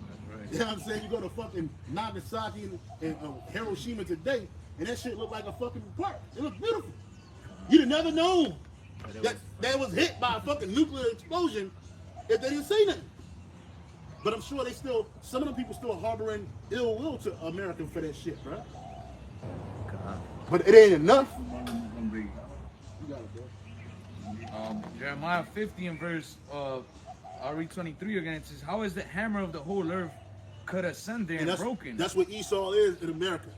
That's right. You know what I'm saying? You go to fucking Nagasaki and Hiroshima today, and that shit look like a fucking park. It look beautiful. You'd have never known that was hit by a fucking nuclear explosion if they didn't say nothing. But I'm sure some of them people still harboring ill will to America for that shit, bro. But it ain't enough. You got it, bro. Jeremiah 50 and verse RE23 again, it says, how is the hammer of the whole earth cut asunder and broken? That's what Esau is in America.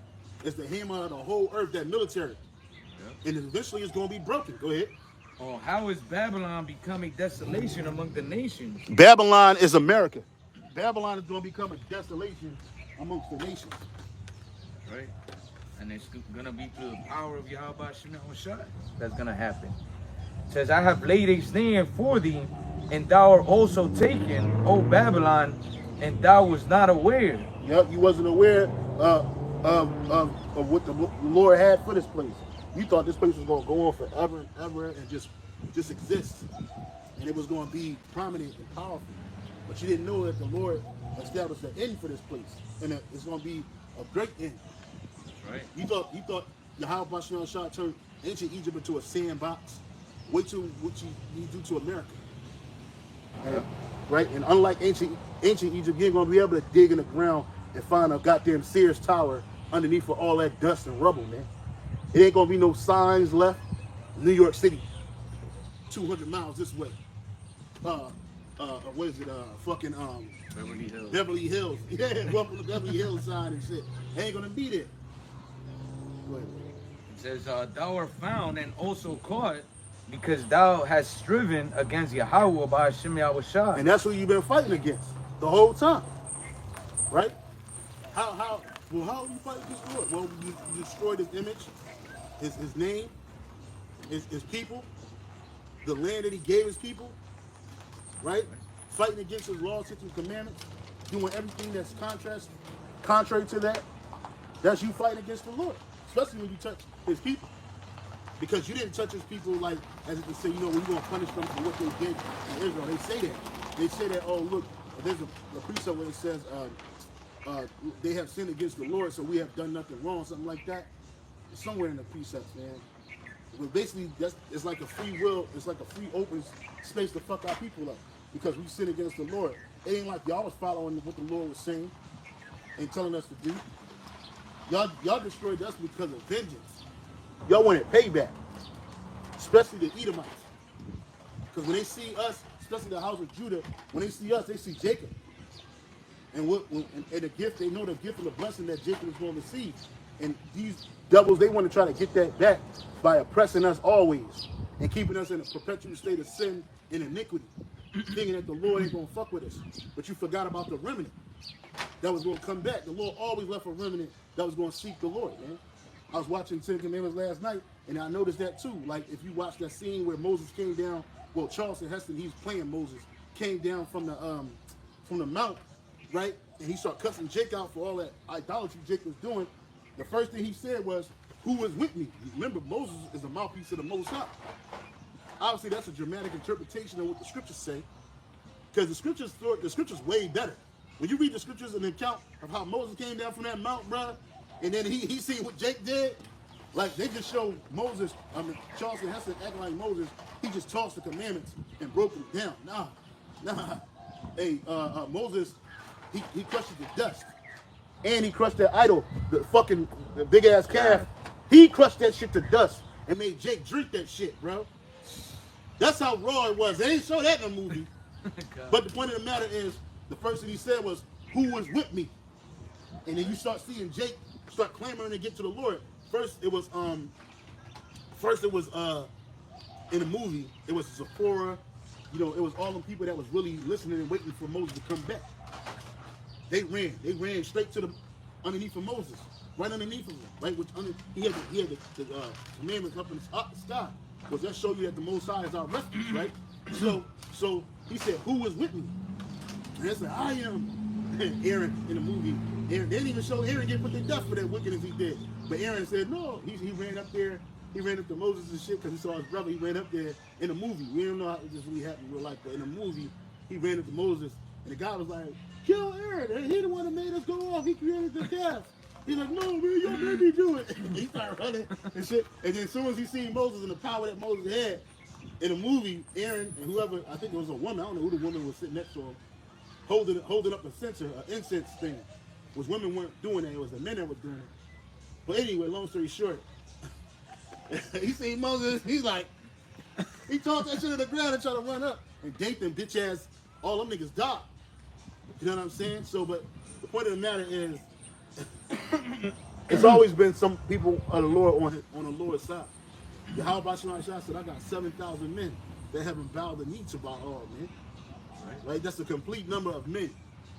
It's the hammer of the whole earth, that military. Yep. And eventually it's going to be broken. Go ahead. Oh, how is Babylon becoming desolation among the nations? Babylon is America. Babylon is going to become a desolation amongst the nations. Right. And it's going to be through the power of Yahweh Shemashai. That's going to happen. It says, I have laid a snare for thee, and thou art also taken, O Babylon, and thou was not aware. Yep, you wasn't aware of what the Lord had for this place. You thought this place was going to go on forever and ever and just exist. And it was going to be prominent and powerful. But you didn't know that the Lord established an end for this place. And it's going to be a great end. Right. You thought Yahweh Shah turned ancient Egypt into a sandbox. Wait till what you do to America. Right? And unlike ancient Egypt, you ain't going to be able to dig in the ground and find a goddamn Sears Tower underneath for all that dust and rubble, man. It ain't going to be no signs left. New York City, 200 miles this way. What is it? Fucking Beverly Hills. Beverly Hills. Yeah, welcome to Beverly Hills sign and shit. They ain't gonna be there. Go ahead. It says, thou art found and also caught, because thou hast striven against Yahweh by Hashem Yahushua. And that's who you've been fighting against the whole time. Right? How do you fight against the Lord? Well, you destroyed his image, his name, his people, the land that he gave his people. Right? Fighting against his laws, statutes, and commandments, doing everything that's contrary to that. That's you fighting against the Lord, especially when you touch his people. Because you didn't touch his people like, as if to say, you know, we're going to punish them for what they did in Israel. They say that. They say that, oh, look, there's a precept where it says they have sinned against the Lord, so we have done nothing wrong, something like that. It's somewhere in the precepts, man. But basically, it's like a free will, it's like a free open space to fuck our people up. Because we sin against the Lord. It ain't like y'all was following what the Lord was saying and telling us to do. Y'all destroyed us because of vengeance. Y'all wanted payback. Especially the Edomites. Because when they see us, especially the house of Judah, when they see us, they see Jacob. And the gift, they know the gift and the blessing that Jacob is going to receive. And these devils, they want to try to get that back by oppressing us always and keeping us in a perpetual state of sin and iniquity. Thinking that the Lord ain't going to fuck with us. But you forgot about the remnant that was going to come back. The Lord always left a remnant that was going to seek the Lord, man. I was watching Ten Commandments last night, and I noticed that too. Like, if you watch that scene where Moses came down, well, Charleston Heston, he's playing Moses, came down from the mount, right? and he started cussing Jake out for all that idolatry Jake was doing, the first thing he said was, "Who was with me?" Remember, Moses is the mouthpiece of the Most High. Obviously, that's a dramatic interpretation of what the scriptures say, because the scriptures way better. When you read the scriptures and the account of how Moses came down from that mount, bruh, and then he seen what Jake did, like they just show Moses, Charleston Heston acting like Moses, he just tossed the commandments and broke them down. Nah. Hey, Moses, he crushed it to dust. And he crushed that idol, the big ass calf. He crushed that shit to dust and made Jake drink that shit, bro. That's how raw it was. They didn't show that in the movie. But the point of the matter is, the first thing he said was, "Who was with me?" And then you start seeing Jake start clamoring to get to the Lord. First it was in the movie, it was Zipporah, you know, it was all the people that was really listening and waiting for Moses to come back. They ran straight to the underneath of Moses, right underneath of him, right? He had the commandments up in the sky. Because that show you that the Most High is our refuge, right? So he said, "Who was with me?" And they said, "I am." And Aaron in the movie, they didn't even show Aaron get put to death for that wickedness he did. But Aaron said, "No." He ran up there. He ran up to Moses and shit because he saw his brother. He ran up there in the movie. We don't know how this really happened in real life, but in the movie, he ran up to Moses, and the guy was like, "Kill Aaron. He the one that made us go off. He created the calf." He's like, "No, man, y'all made me do it." He started running and shit. And then as soon as he seen Moses and the power that Moses had, in the movie, Aaron and whoever, I think it was a woman, I don't know who the woman was sitting next to him, holding up a censer, an incense thing. Was women weren't doing that, it was the men that were doing it. But anyway, long story short, he seen Moses, he's like, he tossed that shit on the ground and tried to run up. And Dathan, bitch ass, all them niggas died. You know what I'm saying? So, but the point of the matter is, it's always been some people of the Lord on the Lord's side. Yahweh said, "I got 7,000 men that haven't bowed the knee to Baal, man." Right? That's a complete number of men.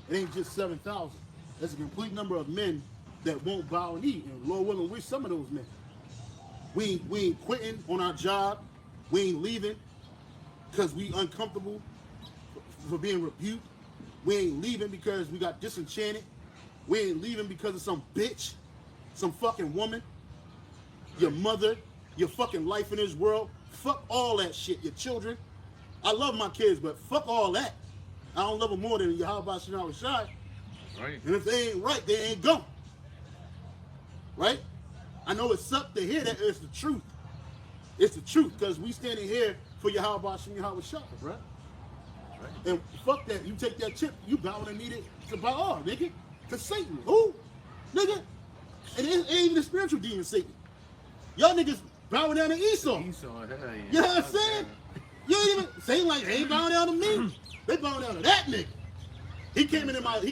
It ain't just 7,000. That's a complete number of men that won't bow a knee. And Lord willing, we're some of those men. We ain't quitting on our job. We ain't leaving because we uncomfortable for being rebuked. We ain't leaving because we got disenchanted. We ain't leaving because of some bitch, some fucking woman, your mother, your fucking life in this world. Fuck all that shit, your children. I love my kids, but fuck all that. I don't love them more than Yahweh Shai. Right. And if they ain't right, they ain't going. Right? I know it sucks to hear that. It's the truth. It's the truth, because we standing here for Yahweh Shai, bro. Right. And fuck that. You take that chip, you bow and need it to Baal, nigga. To Satan. Who? Nigga. And it ain't even the spiritual demon Satan. Y'all niggas bowing down to Esau. Yeah. You know what I'm saying? You ain't even Satan like, they ain't bowing down to me. They bowing down to that nigga. He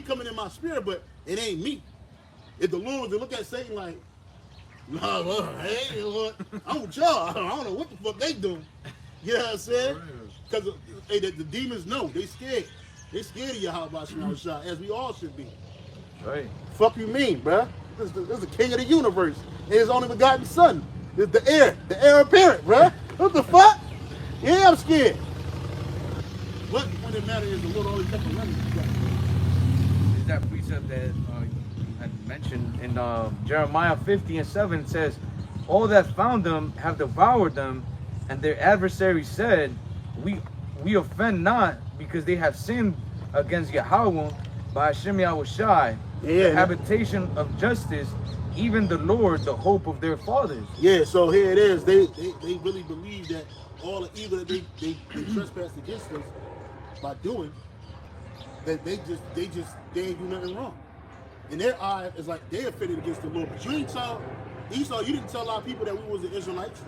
coming in my spirit, but it ain't me. If the Lord was to look at Satan like, "Nah, Lord, hey, Lord, I'm with y'all. I don't know what the fuck they doing." You know what I'm saying? Because the demons know. They scared. They scared of Yahweh Shai, as we all should be. Right. Fuck you mean, bruh? This is the king of the universe. And his only begotten son. Is the heir apparent, bruh. What the fuck? Yeah, I'm scared. But the point of the matter is the Lord always kept the remedy. Is that precept that I mentioned in Jeremiah 50:7 says, "All that found them have devoured them, and their adversaries said, we offend not, because they have sinned against Yahweh by Hashem Yahushai, the habitation of justice, even the Lord, the hope of their fathers." Yeah, so here it is. They really believe that all the evil that they trespassed against us by doing, that they ain't do nothing wrong. In their eye, it's like they offended against the Lord. But you didn't tell Esau, you didn't tell a lot of people that we was the Israelites.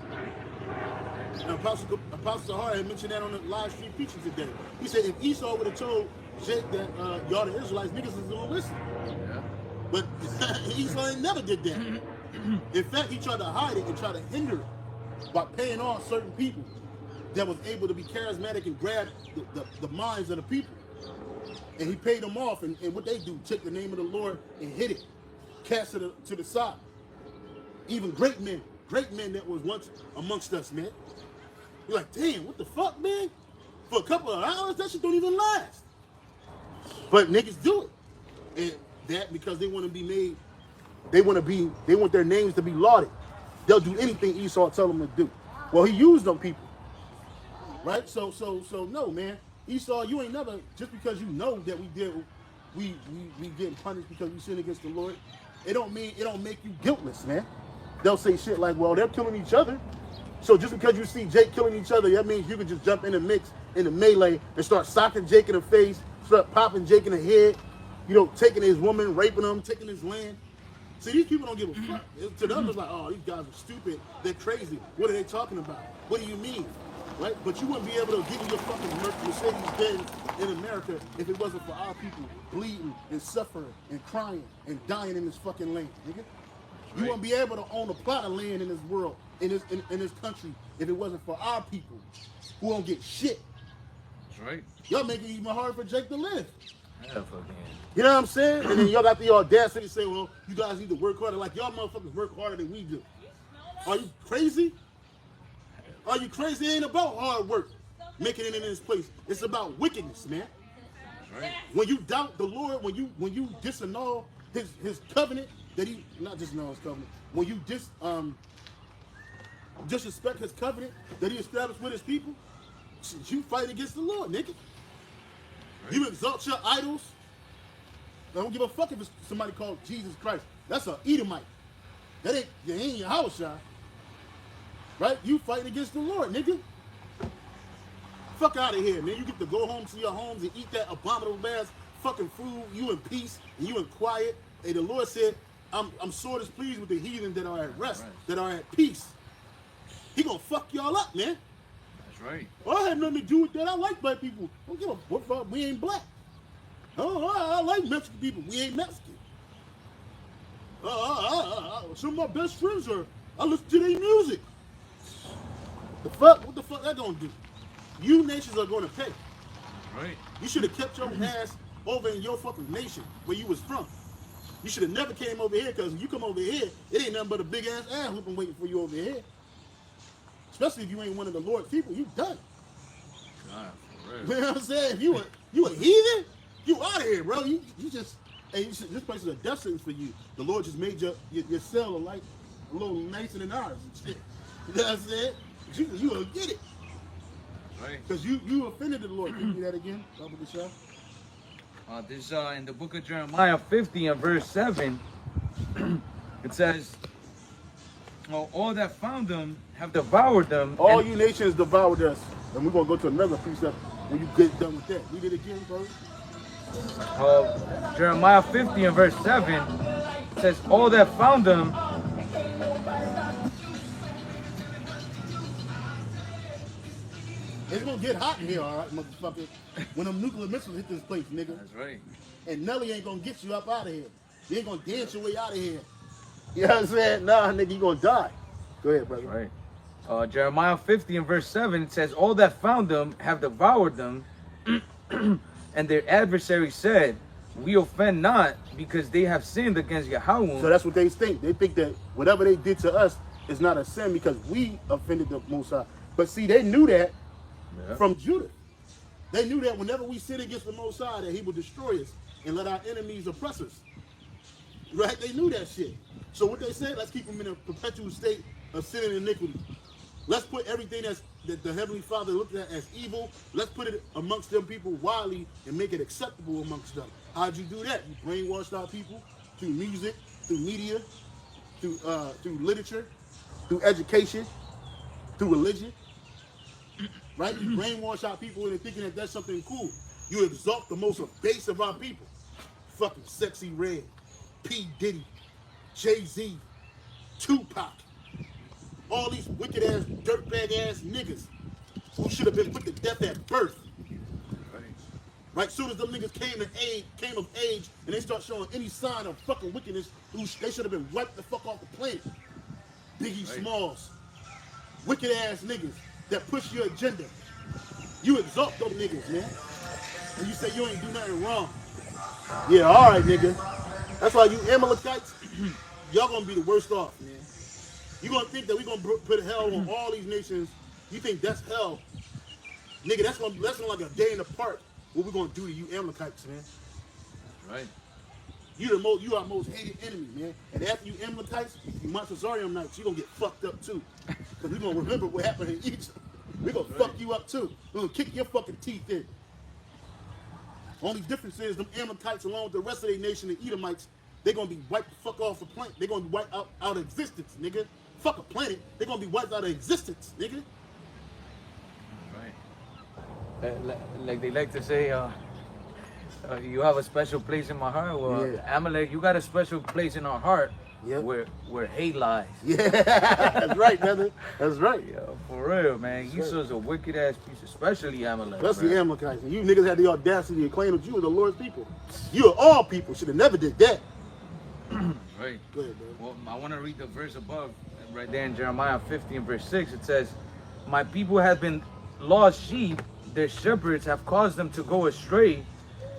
And Apostle Sahara had mentioned that on the live stream preaching today. He said if Esau would have told Jake that y'all the Israelites, niggas is gonna listen. Yeah. But Esau never did that. In fact, he tried to hide it and try to hinder it by paying off certain people that was able to be charismatic and grab the minds of the people. And he paid them off, and what they do, take the name of the Lord and hit it, cast it to the side. Even great men that was once amongst us, man. You're like, damn, what the fuck, man? For a couple of hours, that shit don't even last. But niggas do it. And that because they want to be made, they want their names to be lauded. They'll do anything Esau tell them to do. Well, he used them people. Right? So no, man. Esau, you ain't never, just because you know that we getting punished because we sin against the Lord, it don't make you guiltless, man. They'll say shit like, well, they're killing each other. So just because you see Jake killing each other, that means you can just jump in the mix, in the melee, and start socking Jake in the face, start popping Jake in the head, taking his woman, raping him, taking his land. See, these people don't give a fuck. To them, it's like, oh, these guys are stupid. They're crazy. What are they talking about? What do you mean? Right? But you wouldn't be able to get in your fucking Mercedes-Benz in America if it wasn't for our people bleeding and suffering and crying and dying in this fucking land, nigga. You wouldn't be able to own a plot of land in this world, in this country, if it wasn't for our people who don't get shit. That's right. Y'all make it even hard for Jake to live. Hell fucking. You know what I'm saying? And then y'all got the audacity to say, well, you guys need to work harder. Like, y'all motherfuckers work harder than we do. Are you crazy? Are you crazy? It ain't about hard work, making it in this place. It's about wickedness, man. Right. When you doubt the Lord, when you disannul his covenant, that he, not disannul his covenant, when you disrespect his covenant that he established with his people, you fight against the Lord, nigga. Right. You exalt your idols. I don't give a fuck if it's somebody called Jesus Christ. That's an Edomite. That ain't your house, y'all. Right? You fighting against the Lord, nigga. Fuck out of here, man. You get to go home to your homes and eat that abominable ass fucking food. You in peace and you in quiet. And the Lord said, I'm sore displeased with the heathen that are at rest, that are at peace. He gonna fuck y'all up, man. That's right. Well, I had nothing to do with that. I like black people. Don't give a fuck. We ain't black. Oh, I like Mexican people. We ain't Mexican. Some of my best friends I listen to their music. The fuck? What the fuck that gonna do? You nations are gonna pay. Right. You should have kept your ass over in your fucking nation where you was from. You should have never came over here, because when you come over here, it ain't nothing but a big ass whooping waiting for you over here. Especially if you ain't one of the Lord's people, you done. God, for real. You know what I'm saying? If you a heathen, you out of here, bro. You just, hey, this place is a death sentence for you. The Lord just made your cell a little nicer than ours and shit. You know what I'm saying? You will get it. Right. Because you offended the Lord. Can you do that again? Double the show. This in the book of Jeremiah 50 and verse 7, it says, well, all that found them have devoured them. All you nations devoured us. And we're going to go to another precept when you get done with that. Read it again, bro. Jeremiah 50 and verse 7 says, all that found them. It's going to get hot in here, all right, motherfucker. When them nuclear missiles hit this place, nigga. That's right. And Nelly ain't going to get you up out of here. You ain't going to dance your way out of here. You know what I'm saying? Nah, nigga, you going to die. Go ahead, brother. That's right. Jeremiah 50 and verse 7, it says, all that found them have devoured them, and their adversaries said, we offend not, because they have sinned against Yahweh. So that's what they think. They think that whatever they did to us is not a sin because we offended the Most High. But see, they knew that from Judah. They knew that whenever we sin against the Most High, that he would destroy us and let our enemies oppress us. Right? They knew that shit. So what they said, let's keep them in a perpetual state of sin and iniquity. Let's put everything that the Heavenly Father looked at as evil, let's put it amongst them people widely and make it acceptable amongst them. How'd you do that? You brainwashed our people through music, through media, through literature, through education, through religion. Right? You brainwash our people into thinking that that's something cool. You exalt the most base of our people. Fucking Sexy Red, P. Diddy, Jay-Z, Tupac. All these wicked ass, dirtbag ass niggas who should have been put to death at birth. Right? Soon as them niggas came of age and they start showing any sign of fucking wickedness, they should have been wiped the fuck off the planet. Biggie Smalls. Wicked ass niggas that push your agenda. You exalt them niggas, man. And you say you ain't do nothing wrong. Yeah, alright, nigga. That's why you Amalekites, y'all gonna be the worst off, man. You gonna think that we gonna put hell on all these nations? You think that's hell? Nigga, that's gonna like a day in the park. What we gonna do to you Amalekites, man? Right. You our most hated enemy, man. And after you Amalekites, you Montezarianites, you gonna get fucked up too. Because we gonna remember what happened in Egypt. We gonna fuck you up too. We gonna kick your fucking teeth in. Only difference is them Amalekites along with the rest of their nation, the Edomites, they gonna be wiped the fuck off the planet. They gonna be wiped out of existence, nigga. Fuck a planet. They gonna be wiped out of existence, nigga. Right. Like they like to say, you have a special place in my heart. Well, Yeah. Amalek, you got a special place in our heart. Yep. Where hate lies. Yeah, that's right, brother. That's right. Yo, for real, man. Esau's a wicked ass piece, especially Amalek. That's the man. Amalekites. And you niggas had the audacity to claim that you were the Lord's people. You are all people. Should have never did that. Right. Go ahead, bro. Well, I want to read the verse above, right there in Jeremiah 50 and verse 6. It says, "My people have been lost sheep. Their shepherds have caused them to go astray.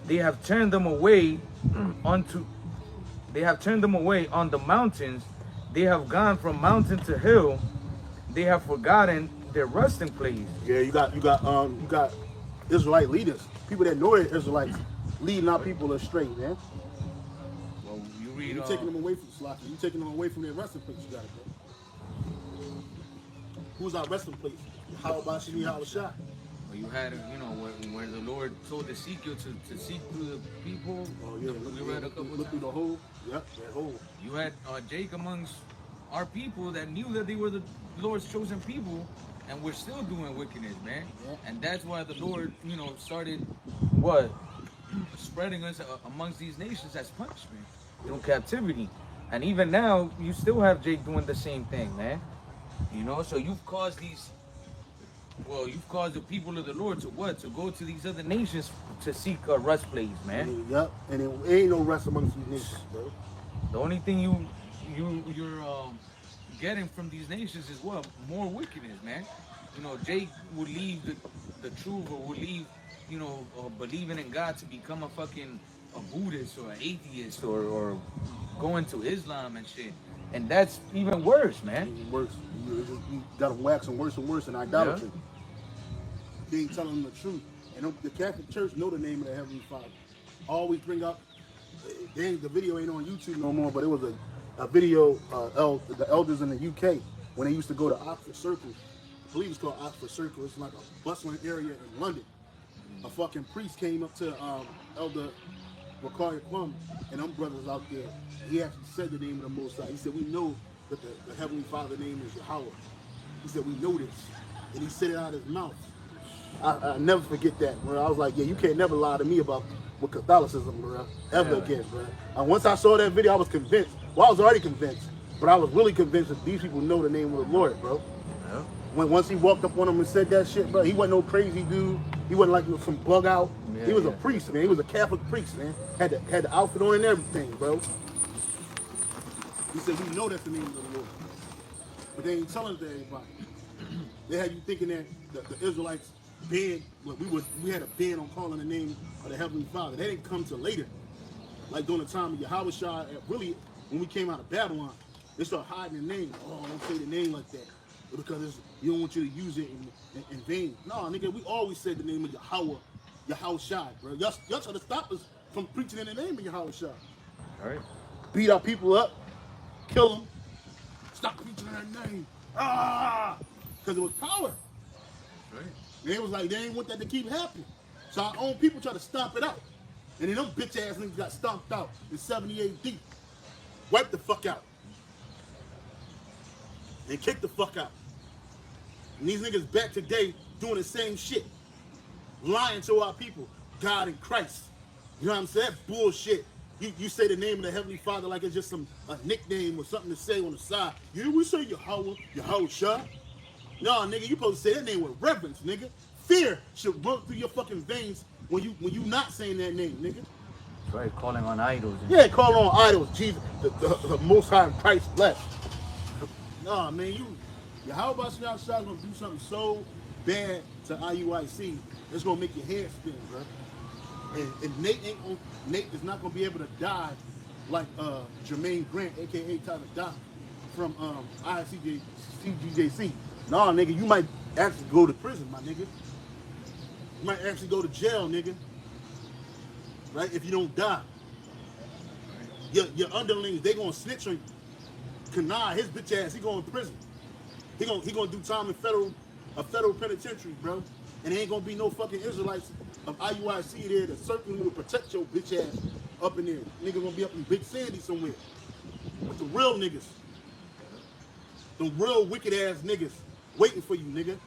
They have turned them away They have turned them away on the mountains. They have gone from mountain to hill. They have forgotten their resting place." Yeah, you got Israelite leaders, people that know they're Israelites, leading our people astray, man. Well, you read. You taking them away from Slaughter. You taking them away from their resting place. You got it, bro. Who's our resting place? How about Shemi Hawashai? Well, you had, where the Lord told Ezekiel to seek through the people. Oh yeah, we read a couple look through times. the hole. Yep, that hole. You had Jake amongst our people that knew that they were the Lord's chosen people, and we're still doing wickedness, man. Yeah. And that's why the Lord, started spreading us amongst these nations as punishment through captivity. And even now, you still have Jake doing the same thing, man. So you've caused the people of the Lord to what? To go to these other nations to seek a rest place, man. Yep, and it ain't no rest amongst these nations, bro. The only thing you're getting from these nations is what? More wickedness, man. Jake would leave the truth, or would leave, believing in God to become a Buddhist or an atheist, or going to Islam and shit. And that's even worse, man. Even worse. You got them waxing worse and worse in idolatry. Yeah. They ain't telling them the truth. And the Catholic Church know the name of the Heavenly Father. Always bring up, the video ain't on YouTube no more, but it was a video, the elders in the UK, when they used to go to Oxford Circle. I believe it's called Oxford Circle. It's like a bustling area in London. A fucking priest came up to Elder Wakari Kwum and them brothers out there. He actually said the name of the Most High. He said, we know that the Heavenly Father name is Yahweh. He said, we know this. And he said it out of his mouth. I never forget that, bro. I was like, yeah, you can't never lie to me about with Catholicism, bro, ever again, bro. And once I saw that video, I was convinced. Well, I was already convinced, but I was really convinced that these people know the name of the Lord, bro. Yeah. Once he walked up on them and said that shit, bro, he wasn't no crazy dude. He wasn't like some bug out. Yeah, he was a priest, man. He was a Catholic priest, man. Had the outfit on and everything, bro. He said, we know that's the name of the Lord. But they ain't telling it to everybody. They had you thinking that the Israelites banned, we had a ban on calling the name of the Heavenly Father. That didn't come till later. Like during the time of Yahushua, really, when we came out of Babylon, they started hiding the name. Oh, don't say the name like that. Because you don't want you to use it in vain. No, nigga, we always said the name of Yahushua, bro. Y'all try to stop us from preaching in the name of Yahushua. All right. Beat our people up, kill them, stop preaching in that name. Because it was power. Right. And it was like, they ain't want that to keep happening. So our own people try to stomp it out. And then them bitch ass niggas got stomped out in 70 AD. Wiped the fuck out. And kicked the fuck out. And these niggas back today doing the same shit. Lying to our people. God and Christ. You know what I'm saying? That bullshit. You say the name of the Heavenly Father like it's just a nickname or something to say on the side. We say Yahushua. No, nigga, you supposed to say that name with reverence, nigga. Fear should run through your fucking veins when you not saying that name, nigga. That's right, calling on idols. Yeah, call on idols, Jesus, the Most High in Christ blessed. Nah, man, how about y'all gonna do something so bad to IUIC, it's gonna make your head spin, bro. And Nate is not gonna be able to die like Jermaine Grant, aka Tyler Doc, from CGJC. Nah, nigga, you might actually go to prison, my nigga. You might actually go to jail, nigga. Right? If you don't die. Your underlings, they gonna snitch on you. Kanai, his bitch ass, he going to prison. He gonna do time in a federal penitentiary, bro. And there ain't gonna be no fucking Israelites of IUIC there to circle you to protect your bitch ass up in there. Nigga gonna be up in Big Sandy somewhere with the real niggas, the real wicked ass niggas waiting for you, nigga.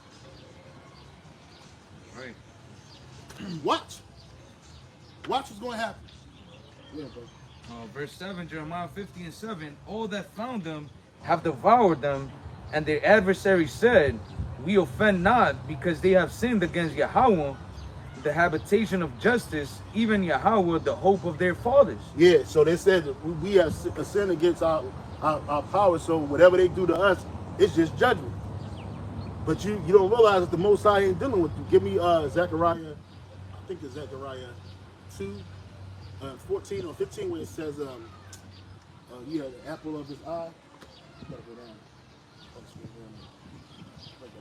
Right. Watch what's gonna happen. Yeah, bro. Verse 7, Jeremiah 50:7, all that found them have devoured them, and their adversaries said, we offend not, because they have sinned against Yahweh, the habitation of justice, even Yahweh, the hope of their fathers. Yeah, so they said that we have sinned against our power, so whatever they do to us, it's just judgment. But you don't realize that the Most High ain't dealing with you. Give me Zechariah, I think it's Zechariah 2, 14 or 15, where it says, you have the apple of his eye. You gotta go down. Like the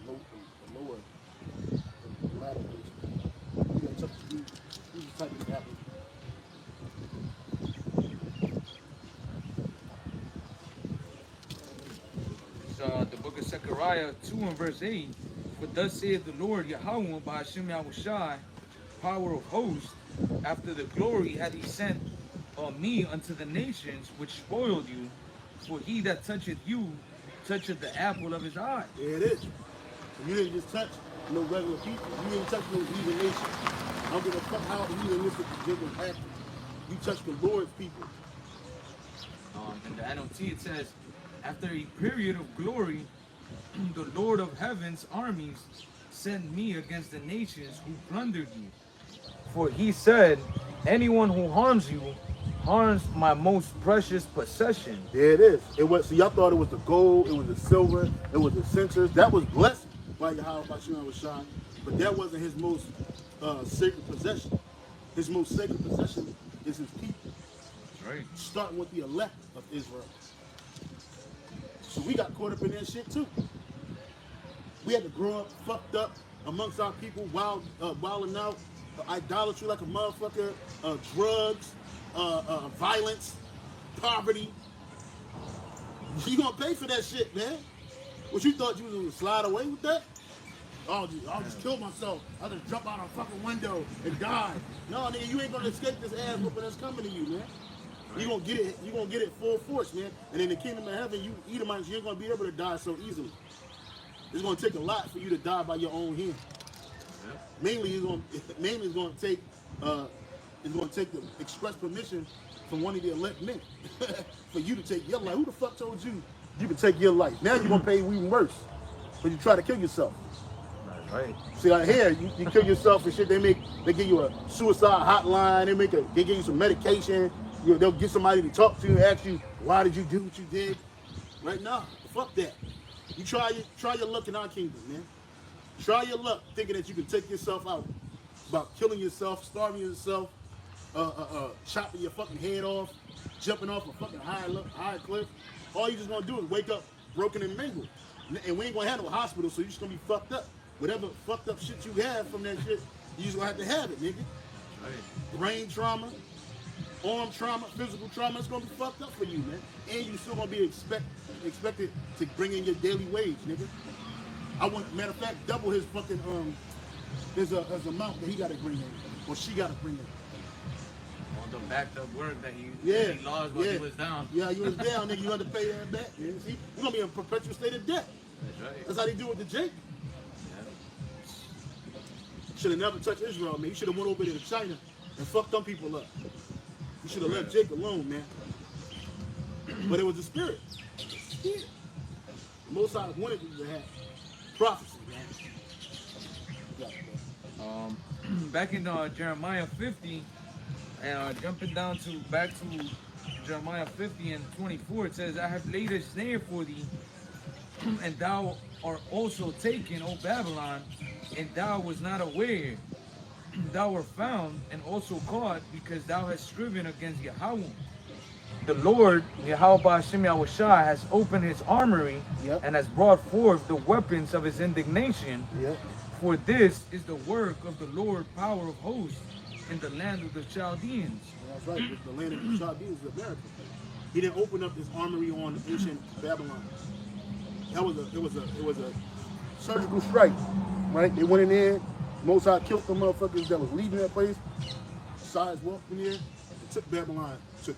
lower, the latter place. You gotta touch you type of the apple. It's the book of Zechariah 2 and verse 8. For thus saith the Lord Yahweh by Hashem Yahushai, power of hosts, after the glory had he sent on me unto the nations which spoiled you, for he that toucheth you toucheth the apple of his eye. There it is. So you didn't just touch no regular people. You didn't touch no heathen nation. I don't give a fuck how heathenistic the was acting. You touched the Lord's people. In the NOT it says, after a period of glory, the Lord of heaven's armies sent me against the nations who plundered you. For he said, anyone who harms you harms my most precious possession. There it is. It was. See, y'all thought it was the gold, it was the silver, it was the censers. That was blessed by Yahweh Bashim Rashad, but that wasn't his most sacred possession. His most sacred possession is his people. That's right. Starting with the elect of Israel. So we got caught up in that shit too. We had to grow up fucked up amongst our people, wilding out, idolatry like a motherfucker, drugs, violence, poverty. You gonna pay for that shit, man. What you thought you was gonna slide away with that? I'll just kill myself. I'll just jump out a fucking window and die. No, nigga, you ain't gonna escape this ass whooping that's coming to you, man. You gonna get it full force, man. And in the kingdom of heaven, you Edomites, you ain't gonna be able to die so easily. It's gonna take a lot for you to die by your own hand. Yeah. Mainly it's gonna take the express permission from one of the elect men for you to take your life. Who the fuck told you you can take your life? Now you're gonna pay even worse when you try to kill yourself. That's right. See, like here, you kill yourself and shit. They give you a suicide hotline. They give you some medication. They'll get somebody to talk to you and ask you, why did you do what you did? Right now, fuck that. You try your luck in our kingdom, man. Try your luck thinking that you can take yourself out. About killing yourself, starving yourself, chopping your fucking head off, jumping off a fucking high cliff. All you just gonna do is wake up broken and mangled. And we ain't gonna have no hospital, so you just gonna be fucked up. Whatever fucked up shit you have from that shit, you just gonna have it, nigga. Right. Brain trauma, arm trauma, physical trauma, it's gonna be fucked up for you, man. And you still gonna be expected to bring in your daily wage, nigga. Matter of fact, double his fucking his amount that he gotta bring in, or she gotta bring in. All the backed up work that he lost while he was down. Yeah, he was down, nigga. You had to pay that back. Yeah, see, we're gonna be in a perpetual state of debt. That's right. That's how they do it with the Jake. Should have never touched Israel, man. You should have went over there to China and fucked them people up. You should have left Jake alone, man. But it was the spirit. The Most High wanted you to have prophecy, man. Back in Jeremiah 50, and jumping down back to Jeremiah 50 and 24, it says, I have laid a snare for thee, and thou art also taken, O Babylon, and thou was not aware. Thou wert found and also caught, because thou hast striven against Yahweh. The Lord, Yahweh Ba'ashem Yahushai, has opened his armory and has brought forth the weapons of his indignation. For this is the work of the Lord, power of hosts, in the land of the Chaldeans. That's right. The land of the Chaldeans is America. He didn't open up this armory on ancient Babylon. It was a surgical strike, right? They went in there. Mosai killed the motherfuckers that was leading that place. Besides walked in there and took Babylon to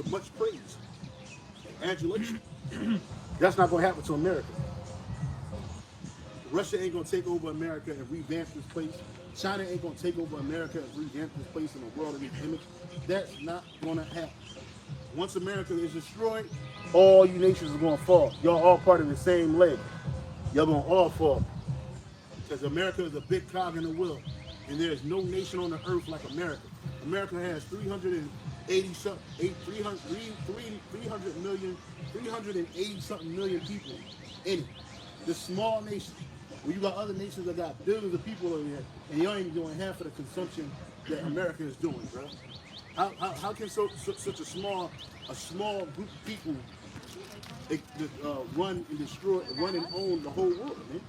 much praise and adulation. That's not gonna happen to America. Russia ain't gonna take over America and revamp this place. China ain't gonna take over America and revamp this place in the world of its image. That's not gonna happen. Once America is destroyed, all you nations are gonna fall. Y'all all part of the same leg. Y'all gonna all fall. Because America is a big cog in the wheel. And there's no nation on the earth like America. America has 380 something million people in it. This small nation. When you got other nations that got billions of people over there, and you ain't even doing half of the consumption that America is doing, bro. How can such a small group of people run and destroy, run and own the whole world, man?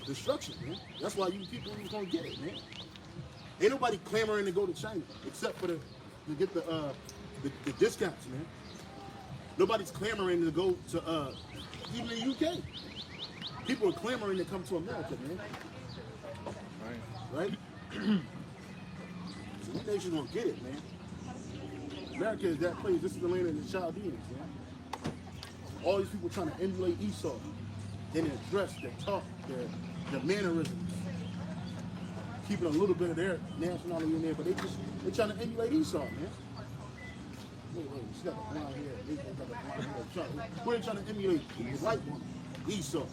Destruction, man. That's why you people ain't gonna get it, man. Ain't nobody clamoring to go to China except for to get the discounts, man. Nobody's clamoring to go to even the UK. People are clamoring to come to America, man. Right? So these nations gonna get it, man. America is that place. This is the land of the Chaldeans, man. All these people trying to emulate Esau. In their dress, their talk, their mannerisms. Keeping a little bit of their nationality in there, but they trying to emulate Esau, man. Wait, she got a blonde hair. They got a blonde hair. We're trying to emulate the white one, Esau.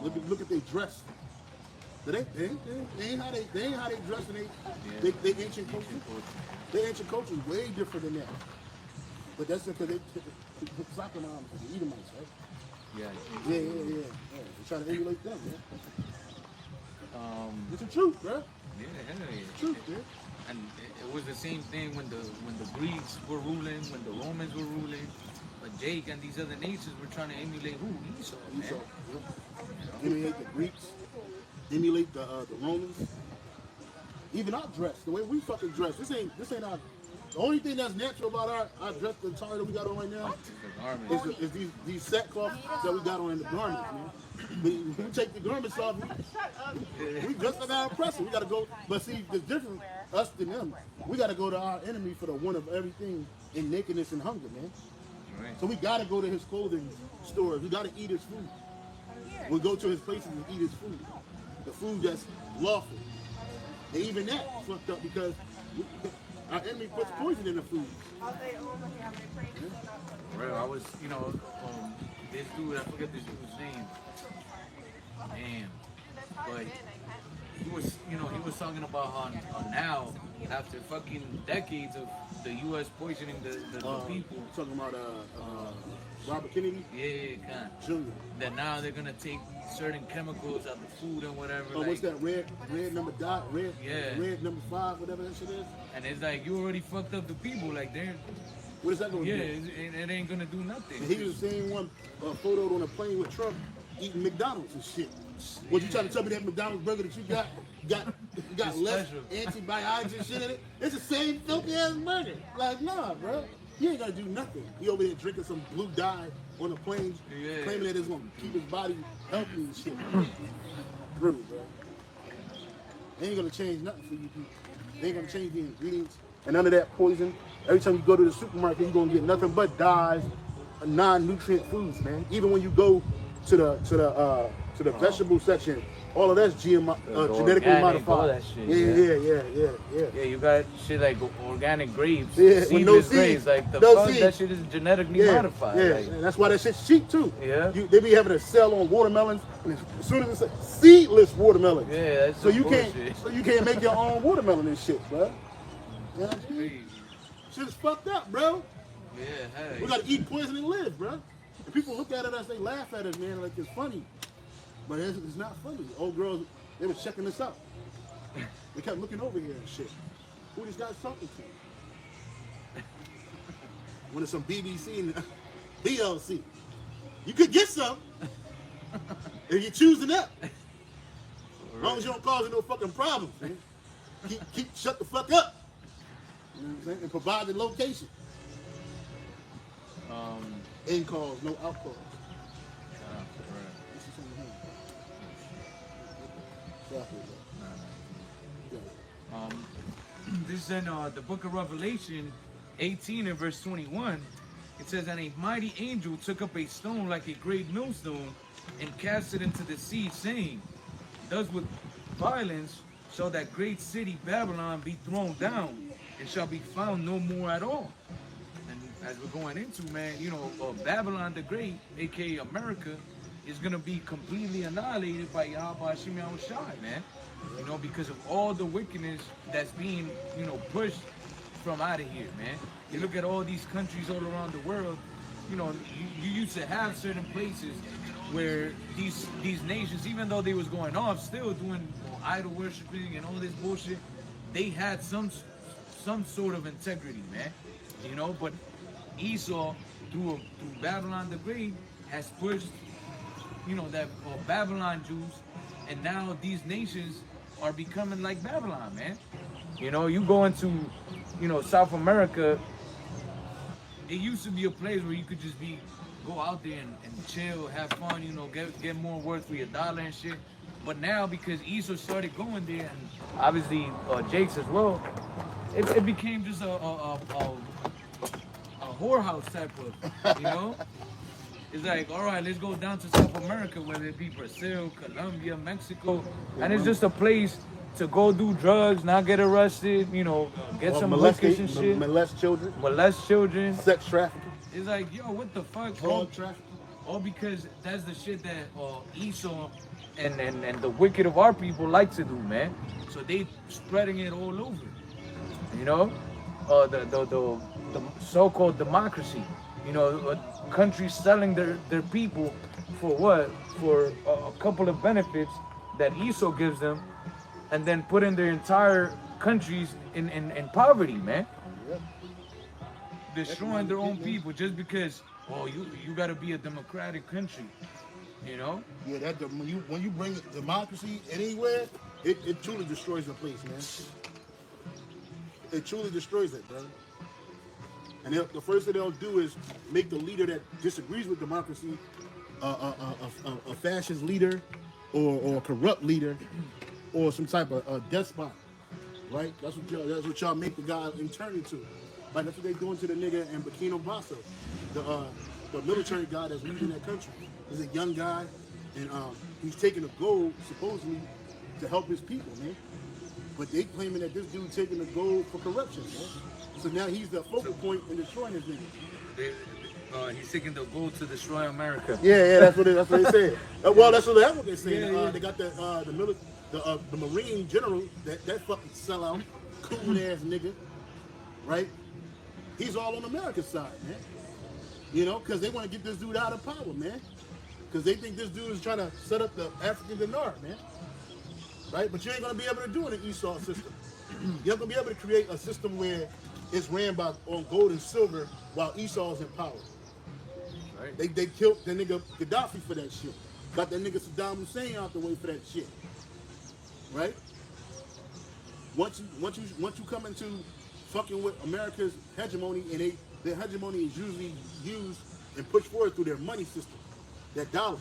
Look at their dress. They ain't how they dress, and they ancient culture. Their ancient culture is way different than that. But that's because they soccer moms, the Edomites, right? Yeah. They're trying to emulate them, man. It's the truth, bro. Yeah, It's the truth, man. And it was the same thing when the Greeks were ruling, when the Romans were ruling. But Jake and these other nations were trying to emulate who? Esau, man. Esau, yeah. Emulate the Greeks, emulate the Romans. Even our dress, the way we fucking dress. This ain't our. The only thing that's natural about our dress, the attire that we got on right now, is these sackcloth that we got on in the garments, man. When we take the garments off, we dress like our oppressor. We gotta go, but see, the difference, us than them, we gotta go to our enemy for the one of everything in nakedness and hunger, man. Right. So we gotta go to his clothing stores. We gotta eat his food. We go to his places and eat his food. The food that's lawful. And even that fucked up because our enemy puts poison in the food. Right, I was, this dude, I forget this dude's name. Damn. But he was talking about how now, after fucking decades of the U.S. poisoning the people. Talking about Robert Kennedy? Yeah, Jr. That now they're gonna take certain chemicals out of the food and whatever. Oh, what's that red number dot? Red number 5, whatever that shit is? And it's like you already fucked up the people, like they're. What is that gonna do? It ain't gonna do nothing. And he was the same one photoed on a plane with Trump eating McDonald's and shit. What you trying to tell me that McDonald's burger that you got less antibiotics and shit in it? It's the same filthy ass burger. Like, nah, bro. He ain't gonna do nothing. He over there drinking some blue dye on the plane, claiming that it's gonna keep his body healthy and shit. Brutal, bro. They ain't gonna change nothing for you people. They ain't gonna change the ingredients and none of that poison. Every time you go to the supermarket, you're gonna get nothing but dyes, non-nutrient foods, man. Even when you go to the vegetable section, all of that's genetically modified. All that shit, Yeah. You got shit like organic grapes, with no seedless grapes. seeds. Like the No fuck, seeds. that shit is genetically modified. Yeah, Like, and that's why that shit's cheap too. Yeah. They be having a sale on watermelons, and as soon as it's seedless watermelons. Yeah, that's so you bullshit. you can't make your own watermelon and shit, bro. You know what I mean? Shit's fucked up, bro. Yeah, hey. We gotta eat poison and live, bro. And people look at us, they laugh at us, man, like it's funny. But it's not funny. Old girls, they were checking us out. They kept looking over here and shit. Who this guy talking to? When it's some BBC and BLC. You could get some if you're choosing up. As long as you don't cause no fucking problems, man. Shut the fuck up. You know what I'm saying? And provide the location. In calls, no out calls. This is in the book of Revelation 18 and verse 21. It says, and a mighty angel took up a stone like a great millstone and cast it into the sea, saying, thus with violence shall that great city Babylon be thrown down, and shall be found no more at all. And as we're going into, man, you know, Babylon the Great, aka America, is gonna be completely annihilated by Yahweh Hashem Yahushai, man. You know, because of all the wickedness that's being, you know, pushed from out of here, man. You look at all these countries all around the world, you know, you used to have certain places where these nations, even though they was going off, still doing idol worshiping and all this bullshit, they had some sort of integrity, man. You know, but Esau, through Babylon the Great, has pushed, you know, that Babylon Jews, and now these nations are becoming like Babylon, man. You know, you go into, you know, South America, it used to be a place where you could just go out there and chill, have fun, you know, get more worth for your dollar and shit. But now, because Esau started going there, and obviously Jake's as well, it became just a whorehouse type of, you know? It's like, all right, let's go down to South America, whether it be Brazil, Colombia, Mexico, and it's just a place to go do drugs, not get arrested, you know, get some hookers and shit. Molest children. Sex trafficking. It's like, yo, what the fuck? Drug trafficking. All because that's the shit that Esau and the wicked of our people like to do, man. So they spreading it all over. You know, the so-called democracy. You know, countries selling their people for what? For a couple of benefits that Esau gives them, and then putting their entire countries in poverty, man. Yep. Destroying their own people just because, you got to be a democratic country, you know? Yeah, when you bring democracy anywhere, it truly destroys the place, man. It truly destroys it, brother. And the first thing they'll do is make the leader that disagrees with democracy a fascist leader or a corrupt leader or some type of despot, right? That's what y'all make the guy turn into. Like that's what they doing to the nigga in Burkina Faso, the military guy that's leading that country. He's a young guy, and he's taking the gold supposedly to help his people, man. But they claiming that this dude taking the gold for corruption, man. So now he's the focal point in destroying this nigga. He's taking the gold to destroy America. Yeah, that's what they said. Well, that's what they're saying. Yeah. They got the Marine general, that fucking sellout, cool ass nigga, right? He's all on America's side, man. You know, because they want to get this dude out of power, man. Because they think this dude is trying to set up the African dinar, man. Right? But you ain't going to be able to do it in the Esau system. You're not going to be able to create a system where it's ran on gold and silver while Esau's in power. Right. They killed the nigga Gaddafi for that shit. Got that nigga Saddam Hussein out the way for that shit. Right? Once you come into fucking with America's hegemony, and their hegemony is usually used and pushed forward through their money system, that dollar,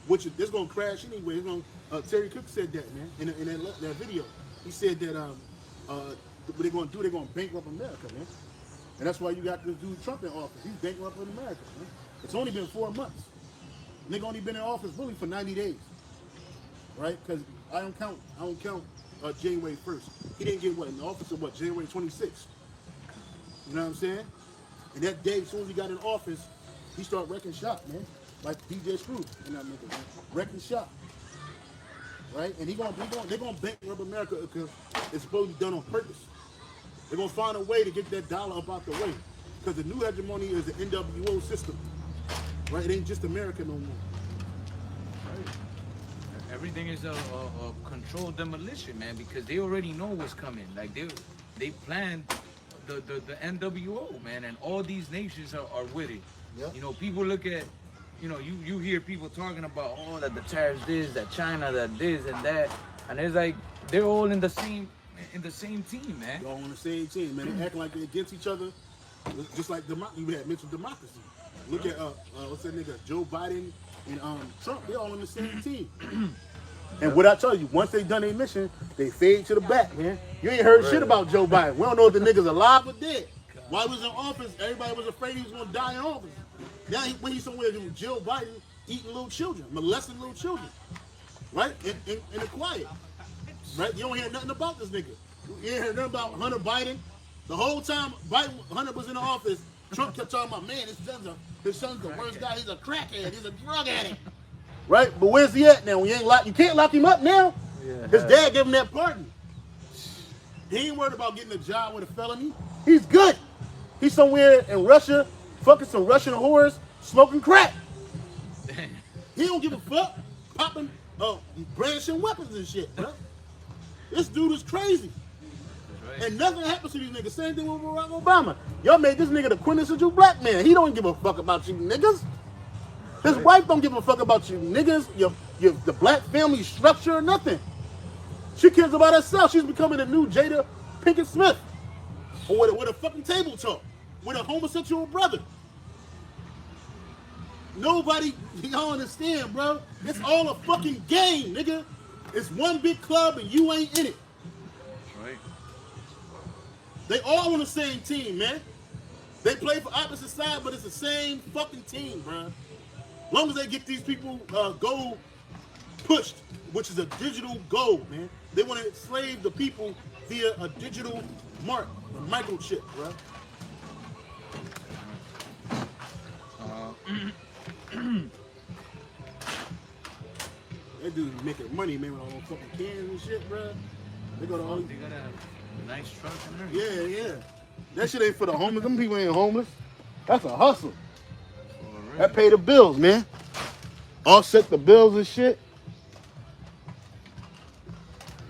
which is going to crash anyway. Terry Cook said that, man, in that video. He said that what they're going to do, they're going to bankrupt America, man. And that's why you got this dude Trump in office. He's bankrupting America, man. It's only been 4 months. Nigga only been in office really for 90 days, right? Because I don't count January 1st. He didn't get in the office of January 26th. You know what I'm saying? And that day, as soon as he got in office, he started wrecking shop, man. Like DJ Screw and that nigga, man. Wrecking shop. Right? And they're gonna bankrupt America because it's supposed to be done on purpose. They're gonna find a way to get that dollar up out the way. Because the new hegemony is the NWO system. Right? It ain't just America no more. Right. Everything is a controlled demolition, man, because they already know what's coming. Like they planned the NWO, man, and all these nations are with it. Yep. You know, people look at, you know, you hear people talking about, that the tariffs this, that China, that this and that, and it's like they're all in the same team, man. They're all on the same team, man. They acting like they're against each other, Just like you had mentioned democracy. Look at what's that nigga Joe Biden and Trump. They all on the same team. And what I tell you, once they done their mission, they fade to the back, man. You ain't heard shit about Joe Biden. We don't know if the nigga's alive or dead. While he was in office, everybody was afraid he was gonna die in office. Now when he's somewhere with Joe Biden eating little children, molesting little children, right? In the quiet, right? You don't hear nothing about this nigga. You ain't heard nothing about Hunter Biden. The whole time Hunter was in the office, Trump kept talking about, man, his son's the worst guy. He's a crackhead. He's a drug addict. Right? But where's he at now? You can't lock him up now. Yeah. His dad gave him that pardon. He ain't worried about getting a job with a felony. He's good. He's somewhere in Russia, fucking some Russian whores, smoking crack. He don't give a fuck. Popping, brandishing weapons and shit, bro. This dude is crazy. Right. And nothing happens to these niggas. Same thing with Barack Obama. Y'all made this nigga the quintessential black man. He don't give a fuck about you niggas. His wife don't give a fuck about you niggas, the black family structure or nothing. She cares about herself. She's becoming the new Jada Pinkett Smith. Or with a fucking table talk. With a homosexual brother. Nobody, y'all understand, bro. It's all a fucking game, nigga. It's one big club and you ain't in it. That's right. They all on the same team, man. They play for opposite side, but it's the same fucking team, bro. As long as they get these people gold pushed, which is a digital gold, man. They want to enslave the people via a digital mark, a microchip, bro. That dude's making money, man, with all those fucking cans and shit, bro. They got a nice truck in there. Yeah. That shit ain't for the homeless. Them people ain't homeless. That's a hustle. That pay the bills, man. Offset the bills and shit.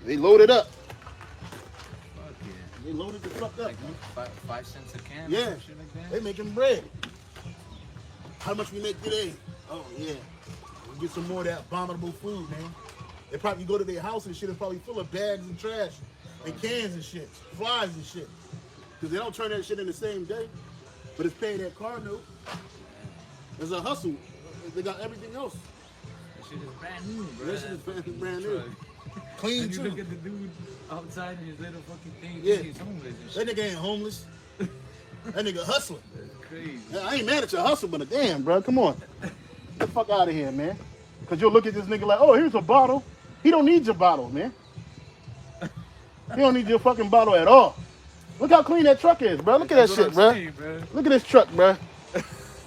They loaded up. Fuck yeah. They loaded the fuck up. Like 5 cents a can? Yeah. Or shit like that? They making bread. How much we make today? Oh, yeah. We'll get some more of that abominable food, man. They probably go to their house and shit is probably full of bags and trash and cans and shit, flies and shit. Because they don't turn that shit in the same day. But it's paying that car note. It's a hustle. They got everything else. That shit is brand new, bro. That shit is brand new. Clean and too. You look at the dude outside in his little fucking thing. Yeah. He's homeless and shit. That nigga ain't homeless. That nigga hustling. That's crazy. I ain't mad at your hustle, but damn, bro, come on. Get the fuck out of here, man. Because you'll look at this nigga like, oh, here's a bottle. He don't need your bottle, man. He don't need your fucking bottle at all. Look how clean that truck is, bro. Look at that shit, bro. Look at this truck, bro.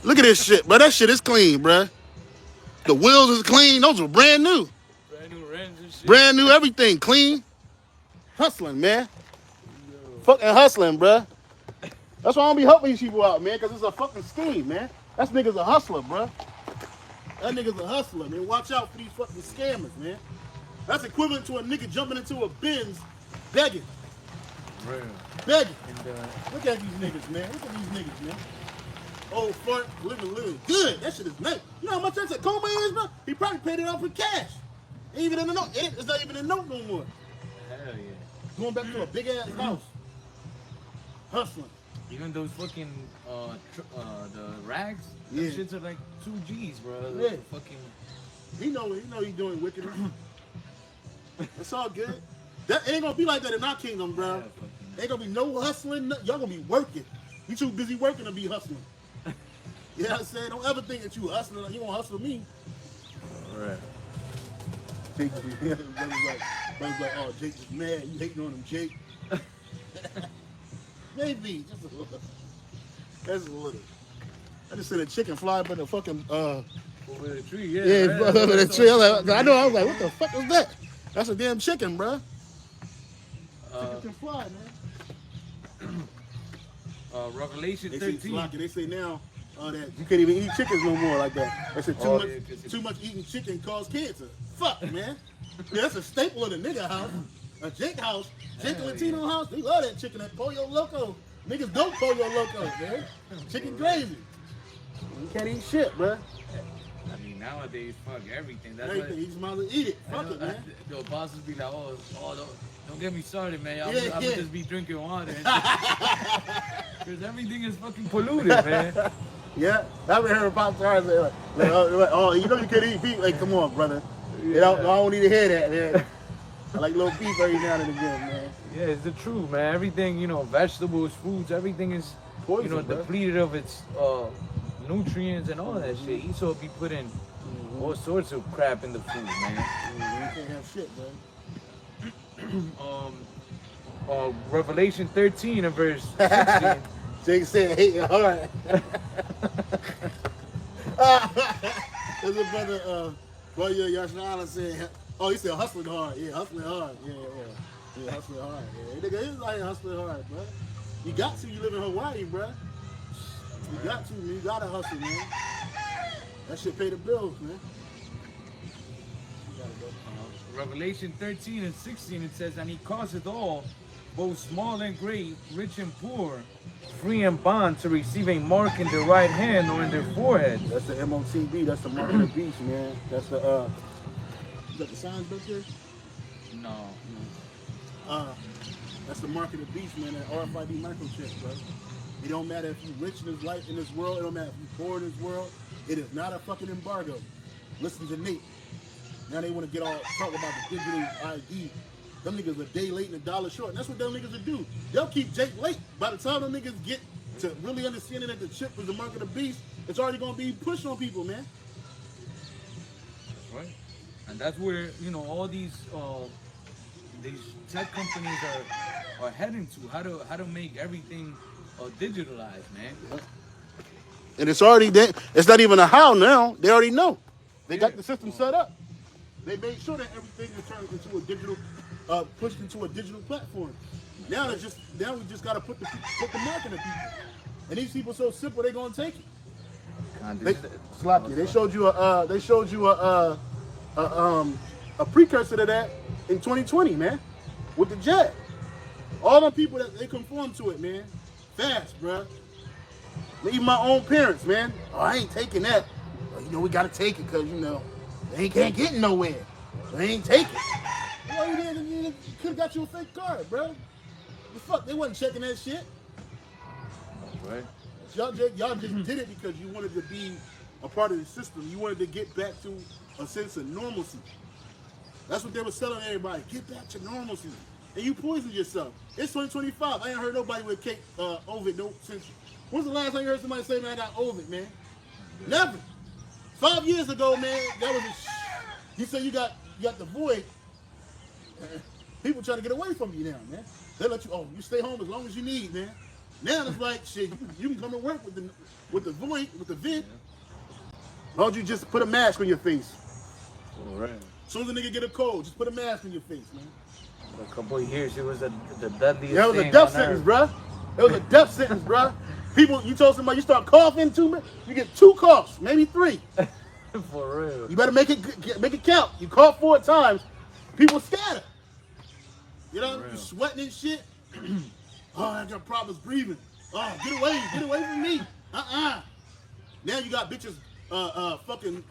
Look at this shit, bro. That shit is clean, bro. The wheels is clean. Those are brand new. Brand new rims and shit. Brand new everything. Clean. Hustling, man. Fucking hustling, bro. That's why I don't be helping these people out, man, because it's a fucking scheme, man. That nigga's a hustler, bro. That nigga's a hustler, man. Watch out for these fucking scammers, man. That's equivalent to a nigga jumping into a Benz begging. Real. Begging. Look at these niggas, man. Look at these niggas, man. Old fart, living good. That shit is nice. You know how much that Tacoma is, bro? He probably paid it off in cash. Ain't even in the note. It's not even a note no more. Hell yeah. Going back to a big ass house. Hustling. Even those fucking the rags, Yeah. those shits are like 2 G's, bro. Yeah. Fucking. He know he's doing wickedness. It's all good. That ain't gonna be like that in our kingdom, bro. Ain't gonna be no hustling. Y'all gonna be working. We too busy working to be hustling. You know what I'm saying? Don't ever think that you hustling. You won't hustle me. Right. Jake was like, oh, Jake is mad. You hating on him, Jake. Maybe. Just a little. That's a little. I just seen a chicken fly up in the fucking over the tree, yeah. Yeah, right. over the tree. I know. I was like, what the fuck is that? That's a damn chicken, bro. Chicken can fly, man. Revelation They 13. say, they say now that you can't even eat chickens no more like that. They said too much eating chicken cause cancer. Fuck, man. Yeah, that's a staple of the nigga house. A Jake house. Jake Latino house. They love that chicken. That Pollo Loco. Niggas don't Pollo Loco, man. Chicken crazy. You can't eat shit, bro. I mean, nowadays, fuck everything. That's Everything. You just might as well eat it. Fuck it, man. The bosses be like, oh, don't get me started, man. I'm Yeah. gonna just be drinking water. Because everything is fucking polluted, man. Yeah, I've been hearing pop stars like, oh, you know you could eat beef. Like, come on, brother. I don't need to hear that, man. I like little beef every now and again, man. Yeah, it's the truth, man. Everything, vegetables, fruits, everything is, Poison, bro. depleted of its nutrients and all that shit. Esau be putting all sorts of crap in the food, man. You can't have shit, man. Revelation 13 and verse 16. Jake said, "Hey, all right." There's a brother, Yashana said, "Oh, he said hustling hard. Yeah, hustling hard. Yeah, hustling hard. Yeah, nigga, he's like hustling hard, bro. You got to. You live in Hawaii, bro. You got to. Man. You gotta hustle, man. That shit pay the bills, man." You gotta go. Revelation 13 and 16, it says, and he causeth all, both small and great, rich and poor, Free and bond to receive a mark in their right hand or in their forehead. That's the MOTB. That's the mark of the beast, man. That's the You got the signs back there? no. That's the mark of the beast, man. That RFID microchip, bro. It don't matter if you're rich in this life, in this world. It don't matter if you're poor in this world. It is not a fucking embargo. Listen to Nate. Now they want to get all talk about the digital ID. Them niggas a day late and $1 short. And that's what them niggas will do. They'll keep Jake late. By the time them niggas get to really understanding that the chip is the mark of the beast, it's already gonna be pushed on people, man. That's right. And that's where, all these tech companies are heading to. How to make everything digitalized, man. And it's already there. It's not even a how now. They already know. They got the system set up. They made sure that everything is turned into a digital, pushed into a digital platform. Now we just gotta put the mark in the people. And these people so simple they gonna take it. They showed you a precursor to that in 2020, man, with the jet. All the people that they conform to it, man, fast, bruh. Even my own parents, man. Oh, I ain't taking that. Well, we gotta take it because they can't get nowhere. So they ain't take it. Well, you could have got you a fake card, bro. The fuck, they wasn't checking that shit. Right. Y'all just did it because you wanted to be a part of the system. You wanted to get back to a sense of normalcy. That's what they were telling everybody. Get back to normalcy. And you poisoned yourself. It's 2025. I ain't heard nobody with COVID since. When's the last time you heard somebody say, man, I got COVID, man? Never. 5 years ago, man, that was you said you got the void. People trying to get away from you now, man. They let you stay home as long as you need, man. Now it's like shit, you can come to work with the void, with the vid. Why don't you just put a mask on your face? All right. As soon as a nigga get a cold, just put a mask on your face, man. For a couple of years, it was the deadliest That was a thing death on sentence, earth. bruh. It was a death sentence, bruh. People, you told somebody you start coughing 2 minutes, you get 2 coughs, maybe 3. For real. You better make it count. You cough 4 times, people scatter. You sweating and shit. Oh, I got problems breathing. Oh, get away from me. Now you got bitches fucking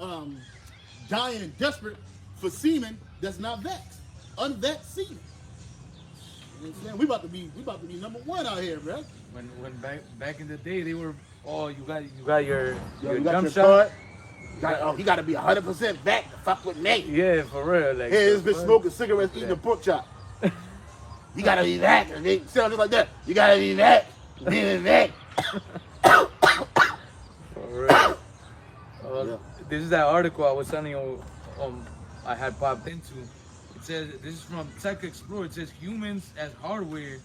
dying and desperate for semen that's not vaxxed. Unvaxxed semen. You know what I'm saying? We about to be number 1 out here, bro. When back in the day they were, you got your card. jump shot. You got to be 100% vaxxed to fuck with me. Yeah, for real. Like, Hey, this bitch smoking cigarettes, eating a pork chop. You gotta be vaxxed. And they sound just like that. You gotta be vaxxed. Be vaxxed. For real. This is that article I was telling you I had popped into. It says, this is from Tech Explorer. It says humans as hardware.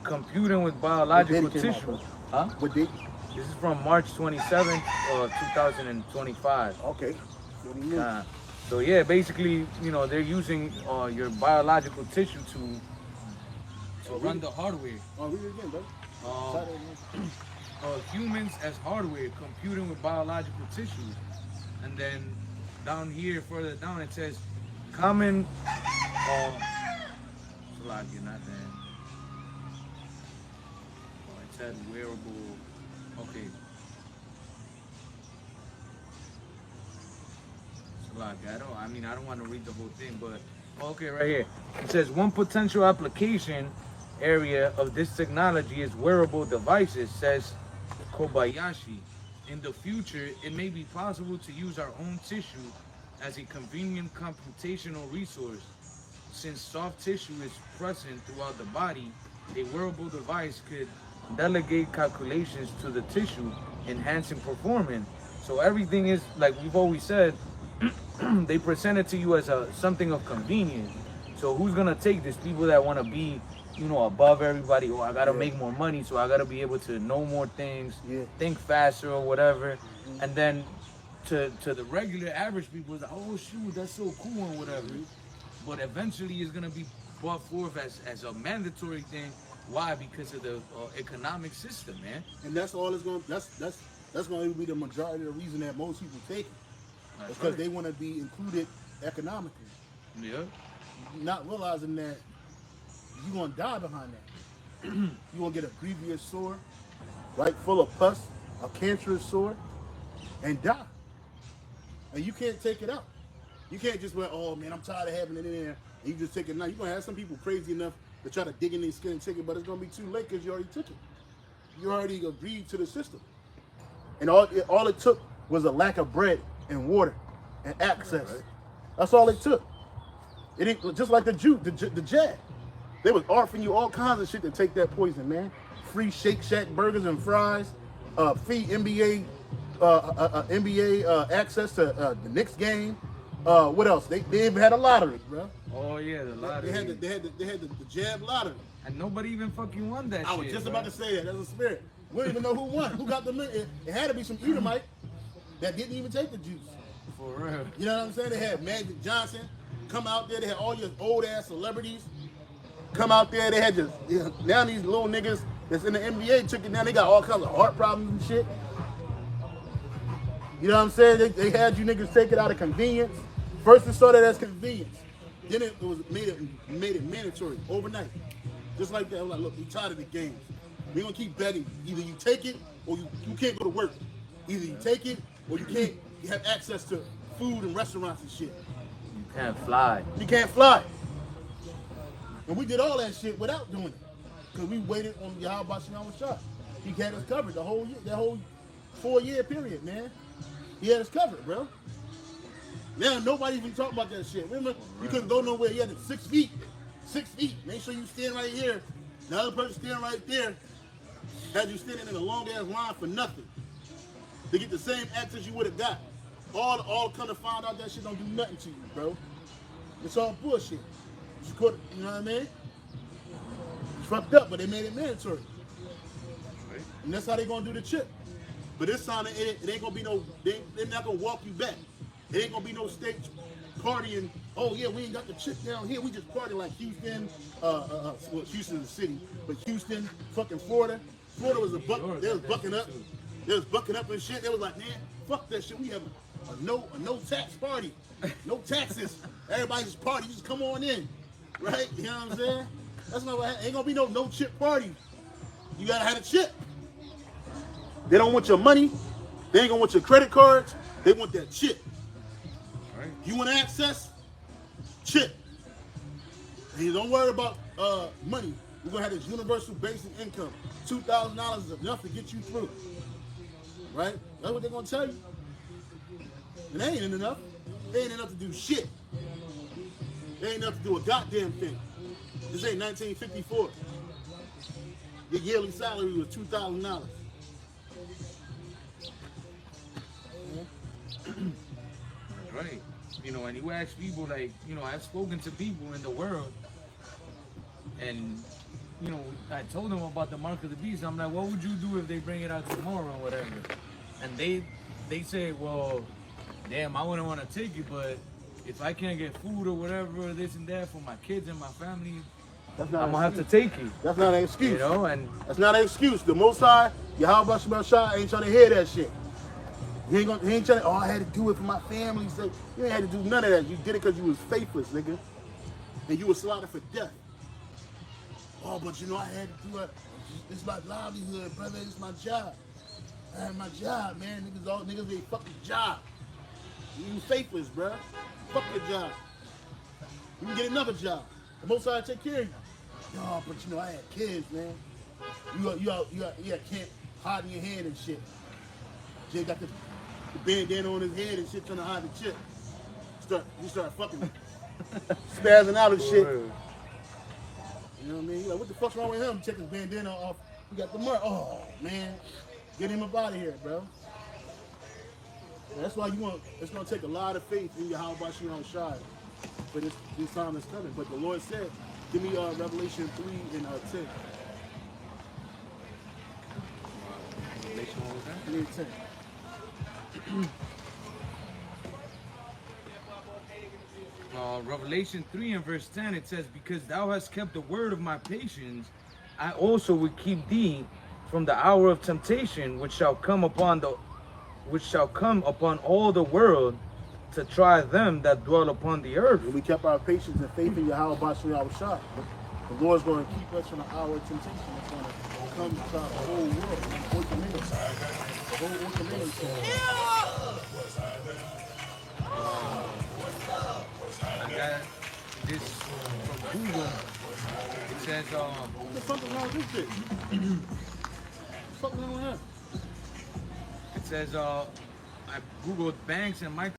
Computing with biological tissue. Huh? What date? This is from March 27th, 2025. Okay. What do you mean? So yeah, basically, they're using your biological tissue to run the hardware. Oh, read it again, bro. Humans as hardware, computing with biological tissue. And then down here, further down, it says common. Not that. It said wearable. Okay. block. I mean, I don't want to read the whole thing, but okay, right here. It says one potential application area of this technology is wearable devices, says Kobayashi. In the future, it may be possible to use our own tissue as a convenient computational resource. Since soft tissue is present throughout the body, a wearable device could delegate calculations to the tissue, enhancing performance. So everything is, like we've always said, they present it to you as something of convenience. So who's gonna take this? People that want to be, above everybody. Oh, I gotta make more money, so I gotta be able to know more things, think faster or whatever. And then to the regular average people, it's like, oh shoot, that's so cool and whatever. But eventually, it's gonna be brought forth as a mandatory thing. Why? Because of the economic system, man. And that's all it's going. That's going to be the majority of the reason that most people take it, because they want to be included economically. Yeah. Not realizing that you're going to die behind that. You're going to get a grievous sore, right, full of pus, a cancerous sore, and die. And you can't take it out. You can't just went, oh man, I'm tired of having it in there, and you just take it now. You're going to have some people crazy enough to try to dig in their skin and take it, but it's going to be too late because you already took it. You already agreed to the system. And all it took was a lack of bread and water and access. Right. That's all it took. It ain't just like the jab. They was offering you all kinds of shit to take that poison, man. Free Shake Shack burgers and fries, free NBA access to the Knicks game. What else? They even had a lottery, bro. Oh yeah, the lottery. They had the jab lottery. And nobody even fucking won that shit. I was just about to say that. That's a spirit. We don't even know who won. Who got the money? It had to be some Edomite that didn't even take the juice. For real. You know what I'm saying? They had Magic Johnson come out there. They had all your old ass celebrities come out there. They had now these little niggas that's in the NBA took it down. They got all kinds of heart problems and shit. You know what I'm saying? They had you niggas take it out of convenience. First it started as convenience. Then it was made it mandatory overnight. Just like that. I was like, look, we tired of the games. We're gonna keep betting. Either you take it or you can't go to work. Either you take it or you can't have access to food and restaurants and shit. You can't fly. You can't fly. And we did all that shit without doing it. Because we waited on Yahweh Shah. He had us covered the whole year, that whole 4-year period, man. He had us covered, bro. Now nobody even talking about that shit. Remember, you couldn't go nowhere. You had to 6 feet. 6 feet. Make sure you stand right here. The other person standing right there had you standing in a long ass line for nothing. To get the same access you would have got. All kind of found out that shit don't do nothing to you, bro. It's all bullshit. You know what I mean? It's fucked up, but they made it mandatory. And that's how they gonna do the chip. But this time it ain't gonna be no, they're not gonna walk you back. It ain't gonna be no state partying. Oh yeah, we ain't got the chip down here. We just party like Houston, well, Houston's a city, but Houston, fucking Florida. Florida was they was bucking up. They was bucking up and shit. They was like, man, fuck that shit. We have a no tax party. No taxes. Everybody just party. You just come on in. Right? You know what I'm saying? That's not what ain't gonna be no chip party. You gotta have a chip. They don't want your money. They ain't gonna want your credit cards. They want that chip. Right. You want access? Chip. And you don't worry about money. We're gonna have this universal basic income. $2,000 is enough to get you through. Right? That's what they're gonna tell you. And they ain't enough. They ain't enough to do shit. They ain't enough to do a goddamn thing. This ain't 1954. Your yearly salary was $2,000. Right. And you ask people, like, I've spoken to people in the world, and, I told them about the mark of the beast. I'm like, what would you do if they bring it out tomorrow or whatever? And they say, well, damn, I wouldn't want to take it, but if I can't get food or whatever, this and that for my kids and my family, I'm going to have to take it. That's not an excuse. And that's not an excuse. The Most High, Yahweh Shah ain't trying to hear that shit. He ain't trying to, I had to do it for my family. So you ain't had to do none of that. You did it because you was faithless, nigga. And you were slaughtered for death. Oh, but I had to do it. It's my livelihood, brother. It's my job. I had my job, man. Niggas they fucking job. You faithless, bro. Fuck your job. You can get another job. The Most High take care of you. No, but you know, I had kids, man. You can't hide in your hand and shit. Jay got the bandana on his head and shit trying to hide the chip. You start fucking spazzing out and shit. You know what I mean? You're like, what the fuck's wrong with him? Check his bandana off. He got the mark. Oh, man. Get him up out of here, bro. That's why it's going to take a lot of faith in your GMSHAWAII for this time is coming. But the Lord said, give me Revelation 3 and 10. Revelation, what was that? 3 and 10. Revelation 3 and verse 10, it says, because thou hast kept the word of my patience, I also will keep thee from the hour of temptation, which shall come upon all the world to try them that dwell upon the earth. And we kept our patience and faith in GMSHAWAII. The Lord's going to keep us from the hour of temptation. It's going to come to the whole world. The whole I got this from Google. It says, what the fuck is wrong with this shit? What the fuck is wrong with that? it says, I Googled banks and micro